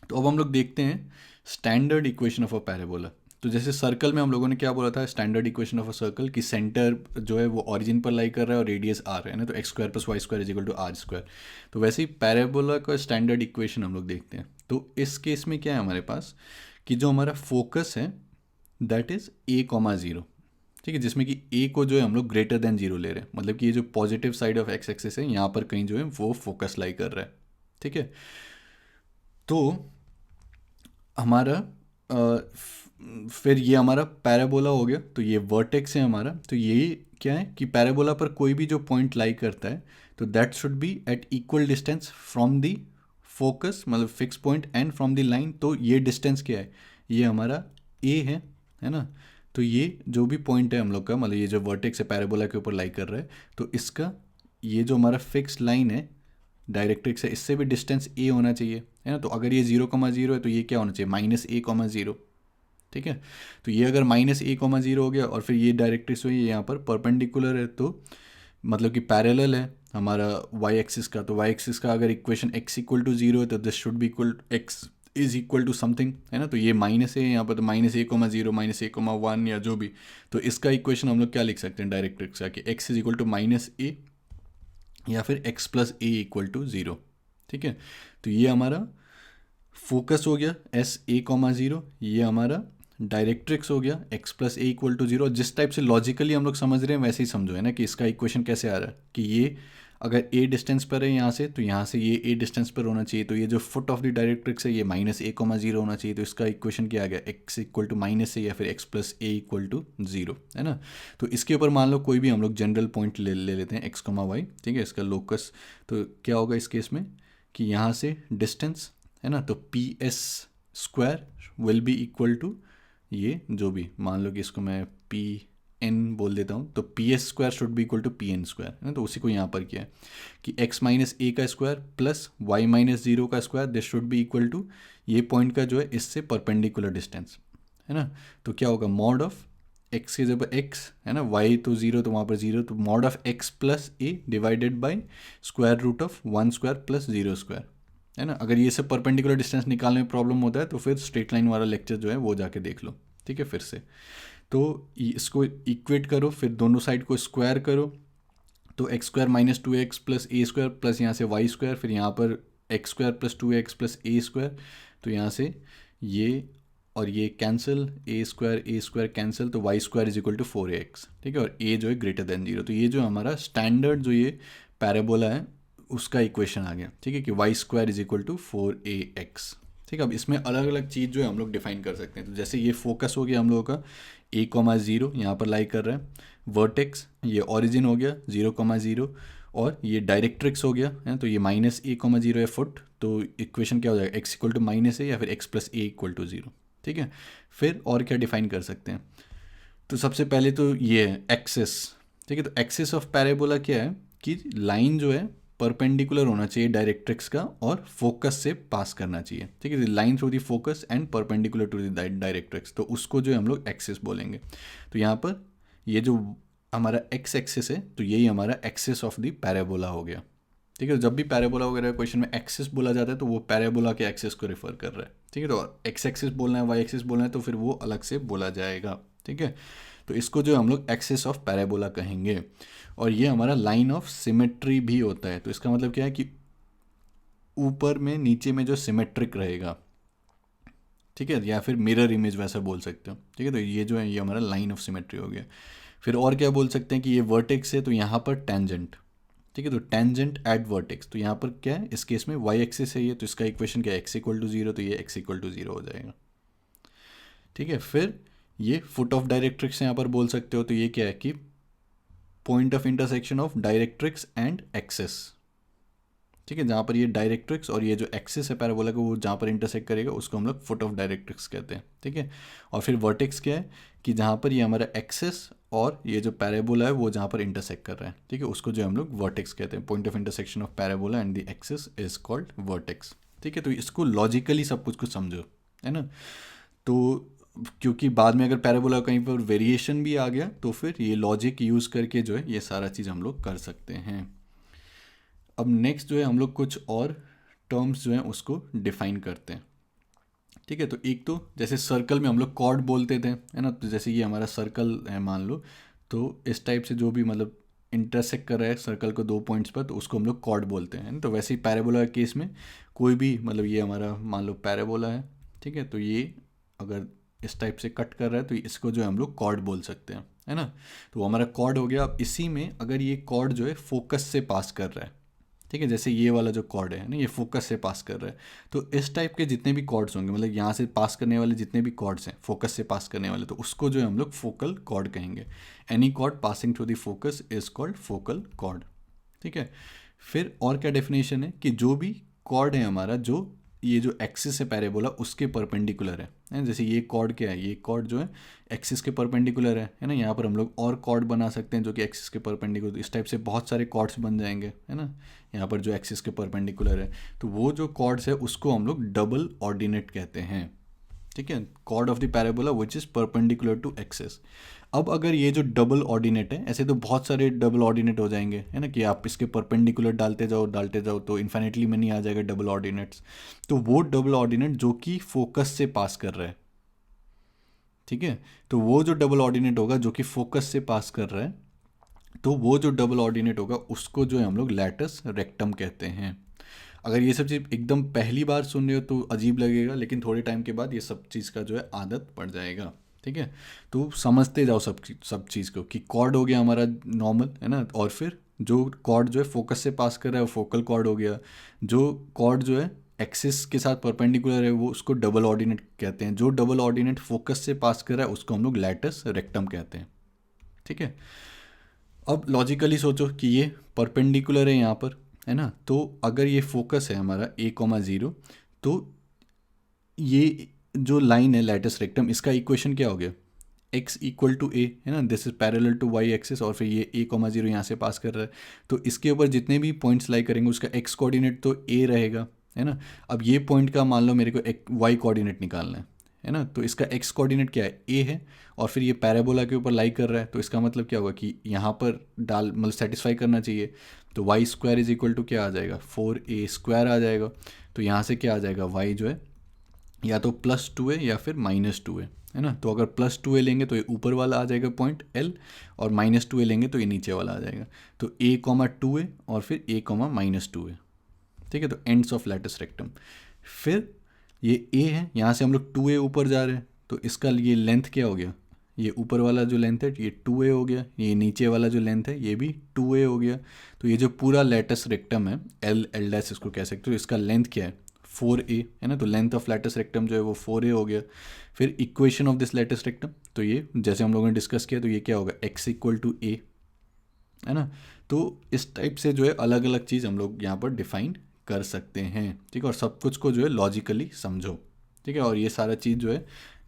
तो अब हम लोग देखते हैं standard equation of a parabola. तो जैसे सर्कल में हम लोगों ने क्या बोला था, standard equation of a circle कि सेंटर जो है वो ऑरिजिन पर लाई कर रहा है और रेडियस आर है ना, तो x square plus Y square is equal to R square. तो वैसे ही पैराबोला का स्टैंडर्ड इक्वेशन हम लोग देखते हैं। तो इस केस में क्या है हमारे पास कि जो हमारा फोकस है that is a comma zero. ठीक है, जिसमें कि ए को जो है हम लोग ग्रेटर देन जीरो ले रहे हैं, मतलब कि ये जो positive side of x axis है यहाँ पर कहीं जो है वो फोकस लाई कर रहा है। ठीक है, तो हमारा फिर ये हमारा पैराबोला हो गया, तो ये वर्टेक्स है हमारा। तो ये क्या है कि पैराबोला पर कोई भी जो पॉइंट लाई करता है तो that should be at equal distance from the focus, मतलब fix point and from the line. तो ये डिस्टेंस क्या है, ये हमारा ए है ना। तो ये जो भी पॉइंट है हम लोग का, मतलब ये जो वर्टेक्स है पैराबोला के ऊपर लाई कर रहा है, तो इसका ये जो हमारा फिक्स लाइन है डायरेक्ट्रिक्स है, इससे भी डिस्टेंस ए होना चाहिए, है ना। तो अगर ये 0,0 है तो ये क्या होना चाहिए, माइनस ए कॉमा ज़ीरो। ठीक है, तो ये अगर माइनस ए कॉमा ज़ीरो हो गया और फिर ये डायरेक्ट्रिक्स हुई यहाँ पर परपेंडिकुलर है, तो मतलब कि पैरेलल है हमारा वाई एक्सिस का। तो वाई एक्सिस का अगर equation X equal to zero है तो this should be equal X is equal to something, है ना। तो ये माइनस है यहाँ पर, तो minus A comma zero, minus A comma one या जो भी। तो इसका इक्वेशन हम लोग क्या लिख सकते हैं डायरेक्ट्रिक्स का कि x is equal to minus A या फिर x plus A equal to zero. ठीक है, तो ये हमारा फोकस हो गया एस ए कॉमा ज़ीरो, ये हमारा डायरेक्ट्रिक्स हो गया X plus A equal to zero. जिस टाइप से लॉजिकली हम लोग समझ रहे हैं वैसे ही समझो, है ना, कि इसका इक्वेशन कैसे आ रहा है कि ये अगर ए डिस्टेंस पर है यहाँ से, तो यहाँ से ये ए डिस्टेंस पर होना चाहिए, तो ये जो फुट ऑफ द डायरेक्ट्रिक्स है ये -a,0 होना चाहिए। तो इसका इक्वेशन क्या आ गया, x इक्वल टू -a या फिर x plus A equal to 0, है ना। तो इसके ऊपर मान लो कोई भी हम लोग जनरल पॉइंट ले लेते हैं x, y, ठीक है, इसका लोकस। तो क्या होगा इस केस में कि यहाँ से डिस्टेंस, है ना, तो P S square will be equal to ये जो भी, मान लो कि इसको मैं पी एन बोल देता हूँ, तो P S square should be equal to P N square, है ना। तो उसी को यहाँ पर किया है कि x माइनस ए का स्क्वायर प्लस वाई माइनस 0 का square, this should be equal to ये पॉइंट का जो है इससे परपेंडिकुलर डिस्टेंस, है ना। तो क्या होगा, मॉड ऑफ x की जगह x, है ना, y तो 0 तो वहाँ पर 0, तो mod of x plus A divided by square root of 1 square plus 0 square, है ना। अगर ये सब परपेंडिकुलर डिस्टेंस निकालने में प्रॉब्लम होता है तो फिर स्ट्रेट लाइन वाला लेक्चर जो है वो जाके देख लो, ठीक है, फिर से। तो इसको इक्वेट करो, फिर दोनों साइड को स्क्वायर करो, तो x square minus 2x plus A square plus यहाँ से वाई स्क्वायर, फिर यहाँ पर x square plus 2x plus A square, तो यहाँ से ये और ये कैंसिल, ए स्क्वायर कैंसिल, तो Y square is equal to 4ax, ठीक है, और ए जो है ग्रेटर देन 0। तो ये जो हमारा स्टैंडर्ड जो ये पैराबोला है उसका इक्वेशन आ गया, ठीक है, कि Y square is equal to 4ax, ठीक है। अब इसमें अलग अलग चीज़ जो है हम लोग डिफाइन कर सकते हैं। तो जैसे ये फोकस हो गया हम लोगों का a,0 यहाँ पर लाई कर रहा है, वर्टेक्स ये ओरिजिन हो गया 0,0, और ये डायरेक्ट्रिक्स हो गया है, तो ये -a,0 है फुट, तो इक्वेशन क्या हो जाएगा, x इक्वल टू -a या फिर x plus A equal to 0, ठीक है। फिर और क्या डिफाइन कर सकते हैं, तो सबसे पहले तो ये है एक्सिस, ठीक है। तो एक्सिस ऑफ पैराबोला क्या है कि लाइन जो है परपेंडिकुलर होना चाहिए डायरेक्ट्रिक्स का और फोकस से पास करना चाहिए, ठीक है, line through the focus and perpendicular to the directrix, तो उसको जो है हम लोग एक्सिस बोलेंगे। तो यहाँ पर ये जो हमारा एक्स एक्सिस है, तो यही हमारा एक्सिस ऑफ दी पैराबोला हो गया, ठीक है। जब भी पैराबोला वगैरह क्वेश्चन में एक्सिस बोला जाता है तो वो पैराबोला के एक्सिस को रेफर कर रहा है, ठीक है। तो एक्स एक्सिस बोलना है, वाई एक्सिस बोलना है, तो फिर वो अलग से बोला जाएगा, ठीक है। तो इसको जो हम लोग एक्सिस ऑफ पैराबोला कहेंगे। और ये हमारा लाइन ऑफ सिमेट्री भी होता है। तो इसका मतलब क्या है कि ऊपर में नीचे में जो सिमेट्रिक रहेगा, ठीक है, या फिर मिरर इमेज वैसा बोल सकते हो, ठीक है। तो ये जो है ये हमारा लाइन ऑफ सिमेट्री हो गया। फिर और क्या बोल सकते हैं कि ये वर्टेक्स है, तो यहाँ पर टेंजेंट, ठीक है, तो टेंजेंट एट वर्टेक्स, तो यहाँ पर क्या है, इस केस में वाई एक्सिस है ये, तो इसका इक्वेशन क्या है, x इक्वल टू 0, तो ये x इक्वल टू 0 हो जाएगा, ठीक है। फिर ये फुट ऑफ डायरेक्ट्रिक्स यहाँ पर बोल सकते हो, तो ये क्या है कि point of intersection of directrix and axis, ठीक है, जहाँ पर ये डायरेक्ट्रिक्स और ये जो एक्सिस है पैराबोला का वो जहाँ पर इंटरसेक्ट करेगा उसको हम लोग फुट ऑफ डायरेक्ट्रिक्स कहते हैं, ठीक है। और फिर वर्टेक्स क्या है कि जहाँ पर ये हमारा एक्सिस और ये जो पैराबोला है वो जहाँ पर इंटरसेक्ट कर रहा है, ठीक है, उसको जो हम लोग वर्टेक्स कहते हैं। Point of intersection of parabola and the axis is called vertex, ठीक है। तो इसको लॉजिकली सब कुछ समझो, है ना। तो क्योंकि बाद में अगर पैराबोला कहीं पर वेरिएशन भी आ गया तो फिर ये लॉजिक यूज़ करके जो है ये सारा चीज़ हम लोग कर सकते हैं। अब नेक्स्ट जो है हम लोग कुछ और टर्म्स जो हैं उसको डिफाइन करते हैं, ठीक है। तो एक तो जैसे सर्कल में हम लोग कॉर्ड बोलते थे, है ना, तो जैसे ये हमारा सर्कल है मान लो, तो इस टाइप से जो भी मतलब इंटरसेक्ट कर रहा है सर्कल को दो पॉइंट्स पर, तो उसको हम लोग कॉर्ड बोलते हैं। तो वैसे ही पैराबोला के केस में कोई भी मतलब ये हमारा मान लो पैराबोला है, ठीक है, तो ये अगर इस टाइप से कट कर रहा है तो इसको जो है हम लोग कॉर्ड बोल सकते हैं, है ना। तो वो हमारा कॉर्ड हो गया। अब इसी में अगर ये कॉर्ड जो है फोकस से पास कर रहा है, ठीक है, जैसे ये वाला जो कॉर्ड है ना ये फोकस से पास कर रहा है, तो इस टाइप के जितने भी कॉर्ड्स होंगे मतलब यहाँ से पास करने वाले जितने भी कॉर्ड्स हैं फोकस से पास करने वाले, तो उसको जो है हम लोग फोकल कॉर्ड कहेंगे। Any cord passing through the focus is called focal cord, ठीक है। फिर और क्या डेफिनेशन है कि जो भी कॉर्ड है हमारा जो ये जो एक्सिस है पैराबोला उसके परपेंडिकुलर है, जैसे ये कॉर्ड क्या है, ये कॉर्ड जो है एक्सिस के परपेंडिकुलर है ना। यहाँ पर हम लोग और कॉर्ड बना सकते हैं जो कि एक्सिस के परपेंडिकुलर, तो इस टाइप से बहुत सारे कॉर्ड्स बन जाएंगे, है ना, यहाँ पर जो एक्सिस के परपेंडिकुलर है। तो वो जो कॉर्ड्स है उसको हम लोग डबल ऑर्डिनेट कहते हैं, ठीक है, chord of the parabola which is perpendicular to axis. अब अगर ये जो डबल ऑर्डिनेट है, ऐसे तो बहुत सारे डबल ऑर्डिनेट हो जाएंगे, है ना, कि आप इसके परपेंडिकुलर डालते जाओ तो इन्फिनिटली में नहीं आ जाएगा डबल ऑर्डिनेट्स। तो वो डबल ऑर्डिनेट जो कि फोकस से पास कर रहा है, ठीक है, तो वो जो डबल ऑर्डिनेट होगा जो कि फोकस से पास कर रहा है, तो वो जो डबल ऑर्डिनेट होगा उसको जो है हम लोग लैटिस रेक्टम कहते हैं। अगर ये सब चीज़ एकदम पहली बार सुन रहे हो तो अजीब लगेगा, लेकिन थोड़े टाइम के बाद ये सब चीज़ का जो है आदत पड़ जाएगा, ठीक है। तो समझते जाओ सब चीज़ को कि कॉर्ड हो गया हमारा नॉर्मल, है ना, और फिर जो कॉर्ड जो है फोकस से पास कर रहा है वो फोकल कॉर्ड हो गया, जो कॉर्ड जो है एक्सिस के साथ परपेंडिकुलर है वो उसको डबल ऑर्डिनेट कहते हैं, जो डबल ऑर्डिनेट फोकस से पास कर रहा है उसको हम लोग लैटिस रेक्टम कहते हैं। ठीक है, अब लॉजिकली सोचो कि ये परपेंडिकुलर है यहाँ पर, है ना, तो अगर ये फोकस है हमारा a,0, तो ये जो लाइन है लैटिस रेक्टम, इसका इक्वेशन क्या हो गया, x इक्वल टू ए, है ना, this is parallel to y axis, और फिर ये a,0 यहाँ से पास कर रहा है, तो इसके ऊपर जितने भी पॉइंट्स लाई करेंगे उसका x कोऑर्डिनेट तो a रहेगा, है ना। अब ये पॉइंट का मान लो मेरे को एक y कोऑर्डिनेट निकालना है ना, तो इसका x कोऑर्डिनेट क्या है, a है, और फिर ये पैराबोला के ऊपर लाई कर रहा है, तो इसका मतलब क्या होगा कि यहाँ पर डाल मतलब सेटिस्फाई करना चाहिए, तो Y square is equal to क्या आ जाएगा, 4a² आ जाएगा। तो यहाँ से क्या आ जाएगा, y जो है या तो +2a या फिर -2a, है ना। तो अगर +2a लेंगे तो ये ऊपर वाला आ जाएगा पॉइंट L, और -2a लेंगे तो ये नीचे वाला आ जाएगा, तो a,2a और फिर a,-2a। ठीक है, तो एंड्स ऑफ लैटिस रेक्टम। फिर ये a है, यहाँ से हम लोग 2a ऊपर जा रहे हैं, तो इसका ये लेंथ क्या हो गया, ये ऊपर वाला जो लेंथ है ये 2a हो गया, ये नीचे वाला जो लेंथ है ये भी 2a हो गया। तो ये जो पूरा लैटिस रेक्टम है L इसको कह सकते हो, इसका लेंथ क्या है 4a, है ना, तो लेंथ ऑफ लैटिस रेक्टम जो है वो 4a हो गया। फिर equation of this lattice rectum, तो ये जैसे हम लोगों ने डिस्कस किया, तो ये क्या होगा x इक्वल टू a, है ना। तो इस टाइप से जो है अलग अलग चीज़ हम लोग यहाँ पर डिफाइन कर सकते हैं। ठीक है, और सब कुछ को जो है लॉजिकली समझो। ठीक है, और ये सारा चीज़ जो है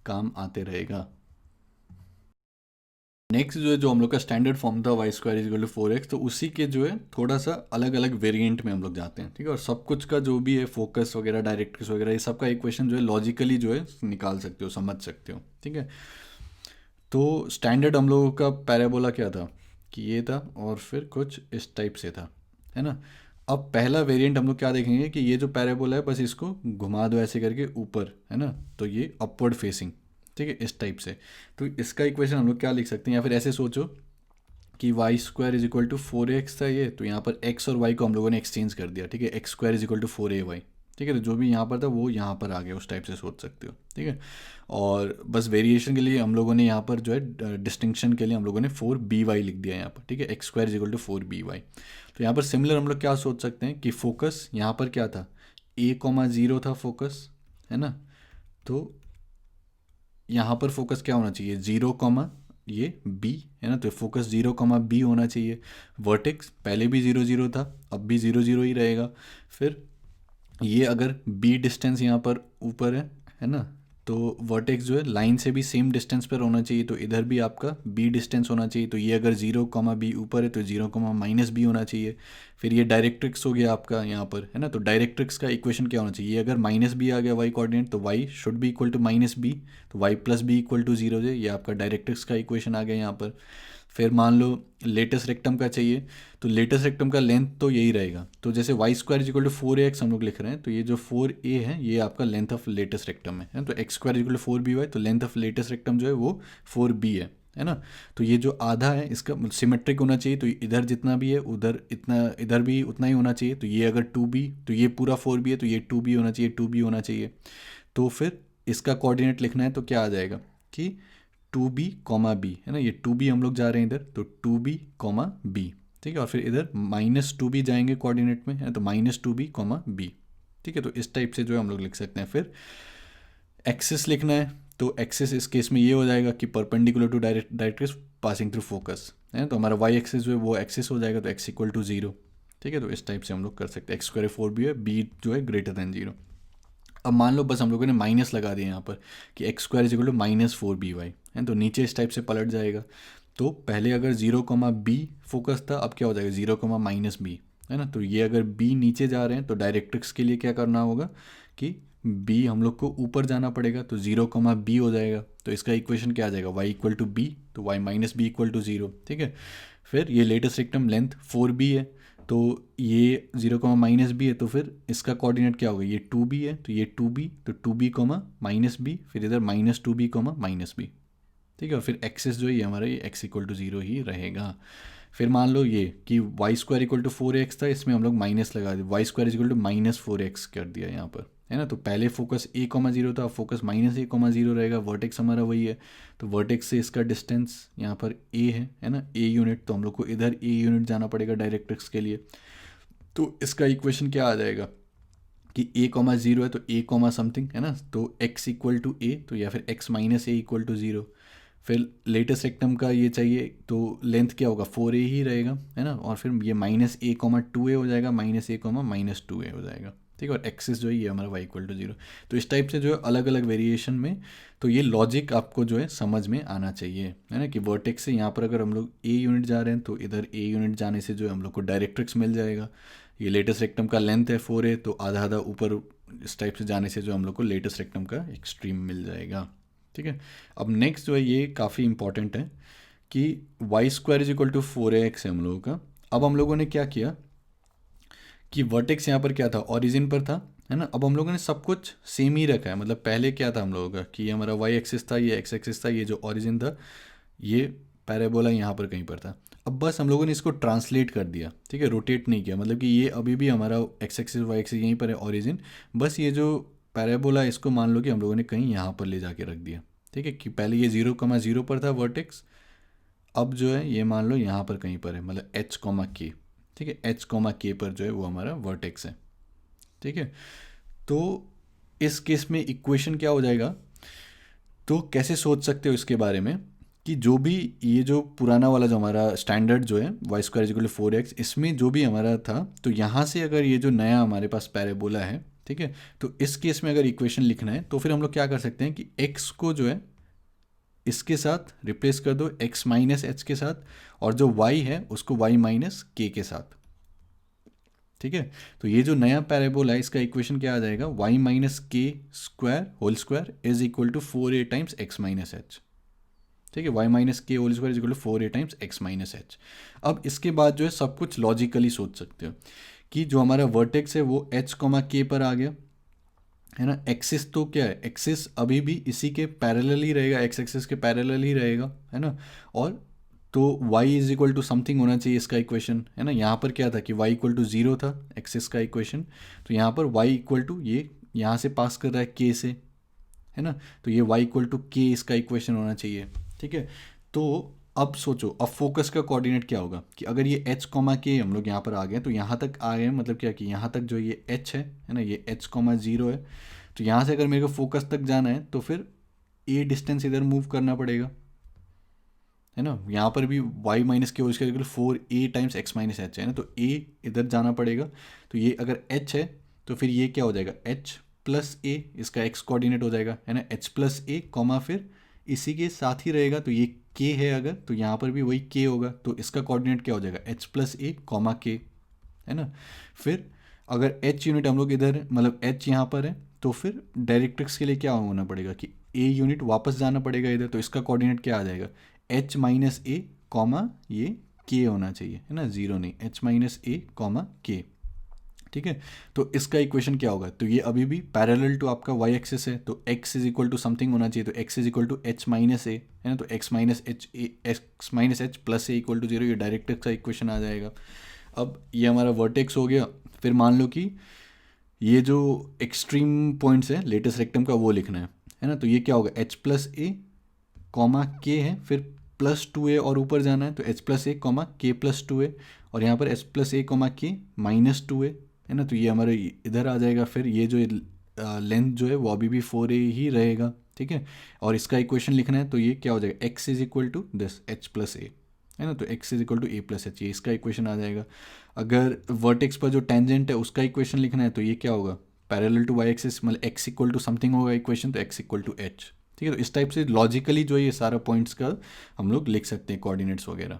काम आते रहेगा। नेक्स्ट जो है जो हम लोग का स्टैंडर्ड फॉर्म था y² = 4x, तो उसी के जो है थोड़ा सा अलग अलग वेरिएंट में हम लोग जाते हैं। ठीक है, और सब कुछ का जो भी है फोकस वगैरह डायरेक्ट्रिक्स वगैरह ये सब का इक्वेशन जो है लॉजिकली जो है निकाल सकते हो, समझ सकते हो। ठीक है, तो स्टैंडर्ड हम लोगों का पैराबोला क्या था कि ये था, और फिर कुछ इस टाइप से था, है ना। अब पहला वेरिएंट हम लोग क्या देखेंगे कि ये जो पैराबोला है बस इसको घुमा दो ऐसे करके ऊपर, है ना, तो ये अपवर्ड फेसिंग। ठीक है, इस टाइप से, तो इसका इक्वेशन हम लोग क्या लिख सकते हैं, या फिर ऐसे सोचो कि y² = 4x था ये, तो यहाँ पर x और y को हम लोगों ने एक्सचेंज कर दिया। ठीक है, x² = 4ay। ठीक है, तो जो भी यहाँ पर था वो यहाँ पर आ गया, उस टाइप से सोच सकते हो। ठीक है, और बस वेरिएशन के लिए हम लोगों ने यहाँ पर जो है डिस्टिंक्शन के लिए हम लोगों ने 4by लिख दिया यहाँ पर। ठीक है, x² = 4by। तो यहाँ पर सिमिलर हम लोग क्या सोच सकते हैं कि फोकस यहाँ पर क्या था, a,0 था फोकस, है ना, तो यहाँ पर फोकस क्या होना चाहिए, 0, ये b, है ना, तो फोकस 0, b होना चाहिए। वर्टेक्स पहले भी 0, 0 था, अब भी 0, 0 ही रहेगा। फिर ये अगर b डिस्टेंस यहाँ पर ऊपर है ना, तो वर्टेक्स जो है लाइन से भी सेम डिस्टेंस पर होना चाहिए, तो इधर भी आपका b डिस्टेंस होना चाहिए। तो ये अगर 0, b ऊपर है तो 0, -b होना चाहिए। फिर ये डायरेक्ट्रिक्स हो गया आपका यहाँ पर, है ना, तो डायरेक्ट्रिक्स का इक्वेशन क्या होना चाहिए, ये अगर -b आ गया y कोऑर्डिनेट, तो y should be equal to -b, तो y + b = 0 है, ये आपका डायरेक्ट्रिक्स का इक्वेशन आ गया यहाँ पर। फिर मान लो लेटेस्ट रेक्टम का चाहिए, तो लेटेस्ट रेक्टम का लेंथ तो यही रहेगा, तो जैसे y² = 4ax हम लोग लिख रहे हैं, तो ये जो 4a है ये आपका लेंथ ऑफ लेटेस्ट रेक्टम है, तो x² = 4by, तो लेंथ ऑफ लेटेस्ट रेक्टम जो है वो 4b है ना। तो ये जो आधा है इसका सिमेट्रिक होना चाहिए, तो इधर जितना भी है उधर इतना, इधर भी उतना ही होना चाहिए। तो ये अगर 2b, तो ये पूरा 4b है, तो ये 2b होना चाहिए, 2b होना चाहिए। तो फिर इसका कोऑर्डिनेट लिखना है तो क्या आ जाएगा कि 2b, b, है ना, ये 2b हम लोग जा रहे हैं इधर, तो 2b, b। ठीक है, और फिर इधर -2b जाएंगे कोऑर्डिनेट में, है तो -2b, b। ठीक है, तो इस टाइप से जो है हम लोग लिख सकते हैं। फिर एक्सिस लिखना है, तो एक्सिस इस केस में ये हो जाएगा कि perpendicular to directrix passing through focus, है, तो हमारा y एक्सिस जो है वो एक्सिस हो जाएगा, तो x = 0। ठीक है, तो इस टाइप से हम लोग कर सकते हैं, x² 4b है, b जो है > 0। अब मान लो बस हम लोगों ने माइनस लगा दिया यहाँ पर कि x² = -4by, है, तो नीचे इस टाइप से पलट जाएगा। तो पहले अगर 0, b फोकस था, अब क्या हो जाएगा 0, -b, है ना, तो ये अगर b नीचे जा रहे हैं तो डायरेक्ट्रिक्स के लिए क्या करना होगा कि b हम लोग को ऊपर जाना पड़ेगा, तो 0, b हो जाएगा। तो इसका इक्वेशन क्या आ जाएगा, y = b, तो y - b = 0। ठीक है, फिर ये लेटेस्ट रेक्टम लेंथ 4b है, तो ये 0, -b है, तो फिर इसका कोऑर्डिनेट क्या होगा, ये 2b है, तो ये 2b, तो 2b, -b, फिर इधर -2b, -b। ठीक है, और फिर एक्सिस जो है हमारा ये x = 0 ही रहेगा। फिर मान लो ये कि y² = 4x था, इसमें हम लोग माइनस लगा दिए, y² = -4x कर दिया यहाँ पर, है ना। तो पहले फोकस a,0 था, अब फोकस -a,0 रहेगा, वर्टेक्स हमारा वही है। तो वर्टेक्स से इसका डिस्टेंस यहाँ पर a है ना, a यूनिट, तो हम लोग को इधर a यूनिट जाना पड़ेगा डायरेक्ट्रिक्स के लिए। तो इसका इक्वेशन क्या आ जाएगा कि a,0 है तो a, समथिंग है ना, तो x इक्वल टू a, तो या फिर x minus A equal to 0। फिर लेटेस्ट रेक्टम का ये चाहिए तो लेंथ क्या होगा, 4a ही रहेगा, है ना। और फिर ये -a,2a हो जाएगा, -a,-2a हो जाएगा, ठीक है। और एक्सिस जो है ये हमारा y इक्वल टू 0। तो इस टाइप से जो है अलग अलग वेरिएशन में, तो ये लॉजिक आपको जो है समझ में आना चाहिए, है ना, कि वर्टेक्स से यहाँ पर अगर हम लोग a यूनिट जा रहे हैं तो इधर a यूनिट जाने से जो है हम लोग को डायरेक्ट्रिक्स मिल जाएगा। ये लेटेस्ट रेक्टम का लेंथ है 4a, तो आधा आधा ऊपर इस टाइप से जाने से जो हम लोग को लेटेस्ट रेक्टम का एक्सट्रीम मिल जाएगा, ठीक है। अब नेक्स्ट जो है ये काफ़ी इंपॉर्टेंट है कि y² is equal to 4ax है हम लोगों का। अब हम लोगों ने क्या किया कि वर्टेक्स यहाँ पर क्या था, ओरिजिन पर था, है ना। अब हम लोगों ने सब कुछ सेम ही रखा है, मतलब पहले क्या था हम लोगों का कि ये हमारा y एक्सिस था, ये x एक्सिस था, ये जो ओरिजिन था ये पैराबोला यहाँ पर कहीं पर था। अब बस हम लोगों ने इसको ट्रांसलेट कर दिया, ठीक है, रोटेट नहीं किया, मतलब कि ये अभी भी हमारा x एक्सिस y एक्सिस यहीं पर है ओरिजिन, बस ये जो पैराबोला इसको मान लो कि हम लोगों ने कहीं यहाँ पर ले जाके रख दिया, ठीक है, कि पहले ये 0,0 पर था वर्टेक्स, अब जो है ये मान लो यहाँ पर कहीं पर है, मतलब h,k, ठीक है, h,k पर जो है वो हमारा वर्टेक्स है, ठीक है। तो इस केस में इक्वेशन क्या हो जाएगा, तो कैसे सोच सकते हो इसके बारे में कि जो भी ये जो पुराना वाला जो हमारा स्टैंडर्ड जो है y² is equal to 4x, इसमें जो भी हमारा था, तो यहाँ से अगर ये जो नया हमारे पास पैराबोला है, ठीक है, तो इस केस में अगर इक्वेशन लिखना है तो फिर हम लोग क्या कर सकते हैं कि x को जो है इसके साथ रिप्लेस कर दो, x माइनस एच के साथ, और जो y है उसको y माइनस के साथ, ठीक है। तो ये जो नया पैराबोला है इसका इक्वेशन क्या आ जाएगा, y minus K square whole square is equal to 4a times x minus H, ठीक है, y minus K whole square is equal to 4a times x minus H. अब इसके बाद जो है सब कुछ लॉजिकली सोच सकते हो कि जो हमारा वर्टेक्स है वो h, k पर आ गया, है ना। एक्सिस तो क्या है, एक्सिस अभी भी इसी के पैरेलल ही रहेगा, एक्स एक्सिस के पैरेलल ही रहेगा, है ना। और तो y is equal to something होना चाहिए इसका इक्वेशन, है ना। यहाँ पर क्या था कि y इक्वल टू 0 था एक्सिस का इक्वेशन, तो यहाँ पर y इक्वल टू ये यहाँ से पास कर रहा है k से, है ना, तो ये y इक्वल टू k इसका इक्वेशन होना चाहिए, ठीक है। तो अब सोचो, अब फोकस का कोऑर्डिनेट क्या होगा कि अगर ये h, k हम लोग यहाँ पर आ गए, तो यहाँ तक आ गए, मतलब क्या कि यहाँ तक जो ये h है ना, ये h, 0 है, तो यहाँ से अगर मेरे को फोकस तक जाना है तो फिर a डिस्टेंस इधर मूव करना पड़ेगा, है ना। यहाँ पर भी y माइनस के उसके 4a times x minus H है ना, तो a इधर जाना पड़ेगा, तो ये अगर h है तो फिर ये क्या हो जाएगा h प्लस a, इसका x कोऑर्डिनेट हो जाएगा, है ना, h प्लस a कॉमा फिर इसी के साथ ही रहेगा, तो ये k है अगर, तो यहाँ पर भी वही k होगा, तो इसका कोऑर्डिनेट क्या हो जाएगा h plus a comma k, है ना। फिर अगर h यूनिट हम लोग इधर, मतलब h यहाँ पर है, तो फिर डायरेक्ट्रिक्स के लिए क्या होना पड़ेगा कि a यूनिट वापस जाना पड़ेगा इधर, तो इसका कोऑर्डिनेट क्या आ जाएगा h माइनस ए कॉमा ये k होना चाहिए, है ना, 0 नहीं, h माइनस ए कॉमा k, ठीक है। तो इसका इक्वेशन क्या होगा, तो ये अभी भी पैरेलल टू आपका y एक्सिस है, तो x is equal to something होना चाहिए, तो x is equal to h minus A, है ना, तो x minus H plus A equal to 0, ये डायरेक्ट का इक्वेशन आ जाएगा। अब ये हमारा वर्टेक्स हो गया, फिर मान लो कि ये जो एक्सट्रीम पॉइंट्स है लेटेस्ट रेक्टम का वो लिखना है ना, तो ये क्या होगा h प्लस ए कॉमा के है, फिर प्लस 2a और ऊपर जाना है, तो h प्लस ए कॉमा के प्लस 2a, और यहाँ पर h प्लस ए कॉमा के माइनस 2a, है ना, तो ये हमारे इधर आ जाएगा। फिर ये जो लेंथ जो है वो अभी भी 4a ही रहेगा, ठीक है। और इसका इक्वेशन लिखना है, तो ये क्या हो जाएगा x is equal to this h plus A, है ना, तो x is equal to A plus H, ये इसका इक्वेशन आ जाएगा। अगर वर्टेक्स पर जो टेंजेंट है उसका इक्वेशन लिखना है, तो ये क्या होगा पैरेलल टू वाई एक्सिस, मतलब x इक्वल टू समथिंग होगा इक्वेशन, तो x इक्वल टू एच, ठीक है। तो इस टाइप से लॉजिकली जो है ये सारा पॉइंट्स का हम लोग लिख सकते हैं कोऑर्डिनेट्स वगैरह,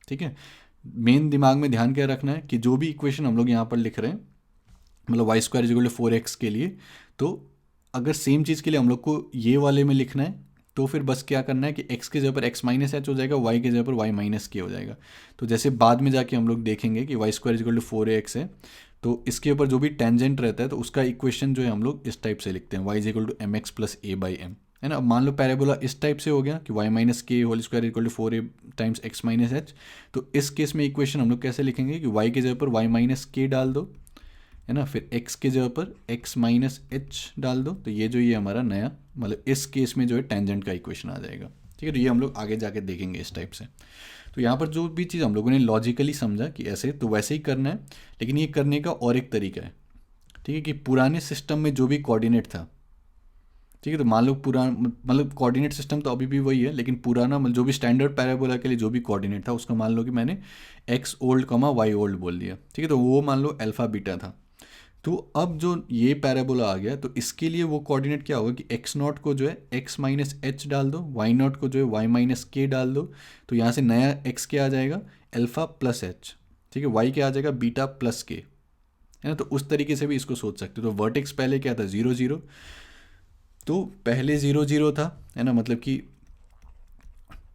ठीक है। मेन दिमाग में ध्यान क्या रखना है कि जो भी इक्वेशन हम लोग यहाँ पर लिख रहे हैं, मतलब y square is equal to 4x के लिए, तो अगर सेम चीज़ के लिए हम लोग को ये वाले में लिखना है, तो फिर बस क्या करना है कि x के जगह पर x माइनस एच हो जाएगा, y के जगह पर y माइनस के हो जाएगा। तो जैसे बाद में जाके हम लोग देखेंगे कि y square is equal to 4ax है, तो इसके ऊपर जो भी टेंजेंट रहता है तो उसका इक्वेशन जो है हम लोग इस टाइप से लिखते हैं, y is equal to M X plus A by M, है ना। अब मान लो पैराबोला इस टाइप से हो गया कि y minus K whole square equal to 4a times x minus H, तो इस केस में इक्वेशन हम लोग कैसे लिखेंगे कि y के जगह पर y माइनस के डाल दो, है ना, फिर x के जगह पर x माइनस एच डाल दो, तो ये जो ये हमारा नया मतलब इस केस में जो है टेंजेंट का इक्वेशन आ जाएगा। ठीक है, तो ये हम लोग आगे जाके देखेंगे इस टाइप से। तो यहाँ पर जो भी चीज़ हम लोगों ने लॉजिकली समझा कि ऐसे तो वैसे ही करना है, लेकिन ये करने का और एक तरीका है। ठीक है, कि पुराने सिस्टम में जो भी कोऑर्डिनेट था, ठीक है, तो मान लो मतलब कोऑर्डिनेट सिस्टम तो अभी भी वही है, लेकिन पुराना मतलब जो भी स्टैंडर्ड पैराबोला के लिए जो भी कोऑर्डिनेट था उसका मान लो कि मैंने एक्स ओल्ड कमा वाई ओल्ड बोल दिया। ठीक है, तो वो मान लो अल्फा बीटा था। तो अब जो ये पैराबोला आ गया, तो इसके लिए वो कोऑर्डिनेट क्या होगा कि एक्स नॉट को जो है एक्स माइनस एच डाल दो, वाई नॉट को जो है वाई माइनस के डाल दो। तो यहाँ से नया एक्स क्या आ जाएगा, अल्फा प्लस एच। ठीक है, वाई क्या आ जाएगा, बीटा प्लस के, है ना। तो उस तरीके से भी इसको सोच सकते हो। तो वर्टेक्स पहले क्या था, 0 0, तो पहले 0 0 था, है ना, मतलब कि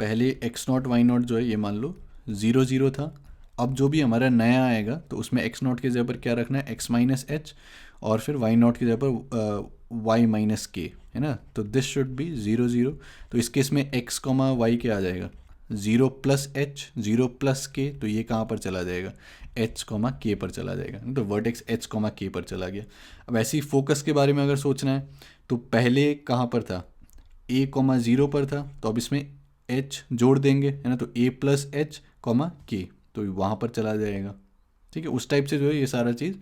पहले एक्स नॉट वाई नॉट जो है ये मान लो 0 0 था। अब जो भी हमारा नया आएगा तो उसमें एक्स नॉट की जगह पर क्या रखना है, एक्स माइनस एच, और फिर वाई नॉट की जगह पर वाई माइनस के, है ना। तो दिस शुड बी 0 0। तो इस केस में एक्स कॉमा वाई क्या आ जाएगा, 0 + h 0 + k, तो ये कहाँ पर चला जाएगा, h कॉमा के पर चला जाएगा। तो वर्टेक्स h कॉमा के पर चला गया। अब ऐसे ही फोकस के बारे में अगर सोचना है तो पहले कहाँ पर था, a कॉमा 0 पर था, तो अब इसमें h जोड़ देंगे, है ना, तो a + h कॉमा के, तो वहाँ पर चला जाएगा। ठीक है, उस टाइप से जो है ये सारा चीज़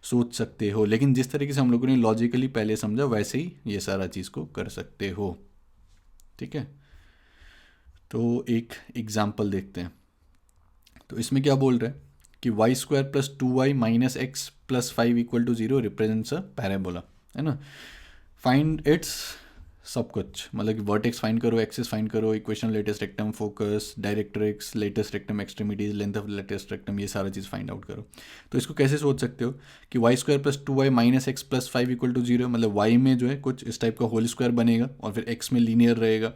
सोच सकते हो, लेकिन जिस तरीके से हम लोगों ने लॉजिकली पहले समझा वैसे ही ये सारा चीज़ को कर सकते हो। ठीक है, तो एक एग्जाम्पल देखते हैं। तो इसमें क्या बोल रहे हैं कि y² + 2y - x + 5 = 0 represents a parabola, है ना। फाइंड इट्स सब कुछ, मतलब कि वर्टेक्स फाइंड करो, एक्सिस फाइंड करो, equation, latus rectum, focus, directrix, latus rectum, extremities, length of latus rectum, ये सारा चीज़ फाइंड आउट करो। तो इसको कैसे सोच सकते हो कि y² + 2y - x + 5 = 0, मतलब y में जो है कुछ इस टाइप का होल स्क्वायर बनेगा और फिर x में लीनियर रहेगा।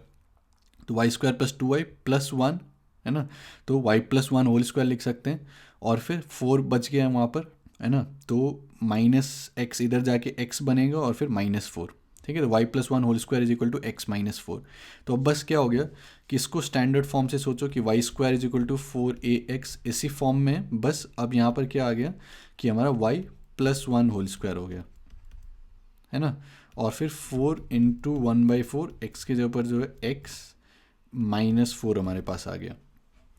तो y² + 2y + 1, है ना, तो y + 1 होल स्क्वायर लिख सकते हैं, और फिर 4 बच गया वहाँ पर, है ना, तो -x इधर जाके x बनेगा और फिर -4। ठीक है, तो y + 1 होल स्क्वायर = x - 4। तो अब बस क्या हो गया कि इसको स्टैंडर्ड फॉर्म से सोचो कि y² = 4ax, इसी फॉर्म में बस अब यहाँ पर क्या आ गया कि हमारा y + 1 होल स्क्वायर हो गया, है ना, और फिर 4 × 1/4, x के जगह पर जो है x -4 हमारे पास आ गया।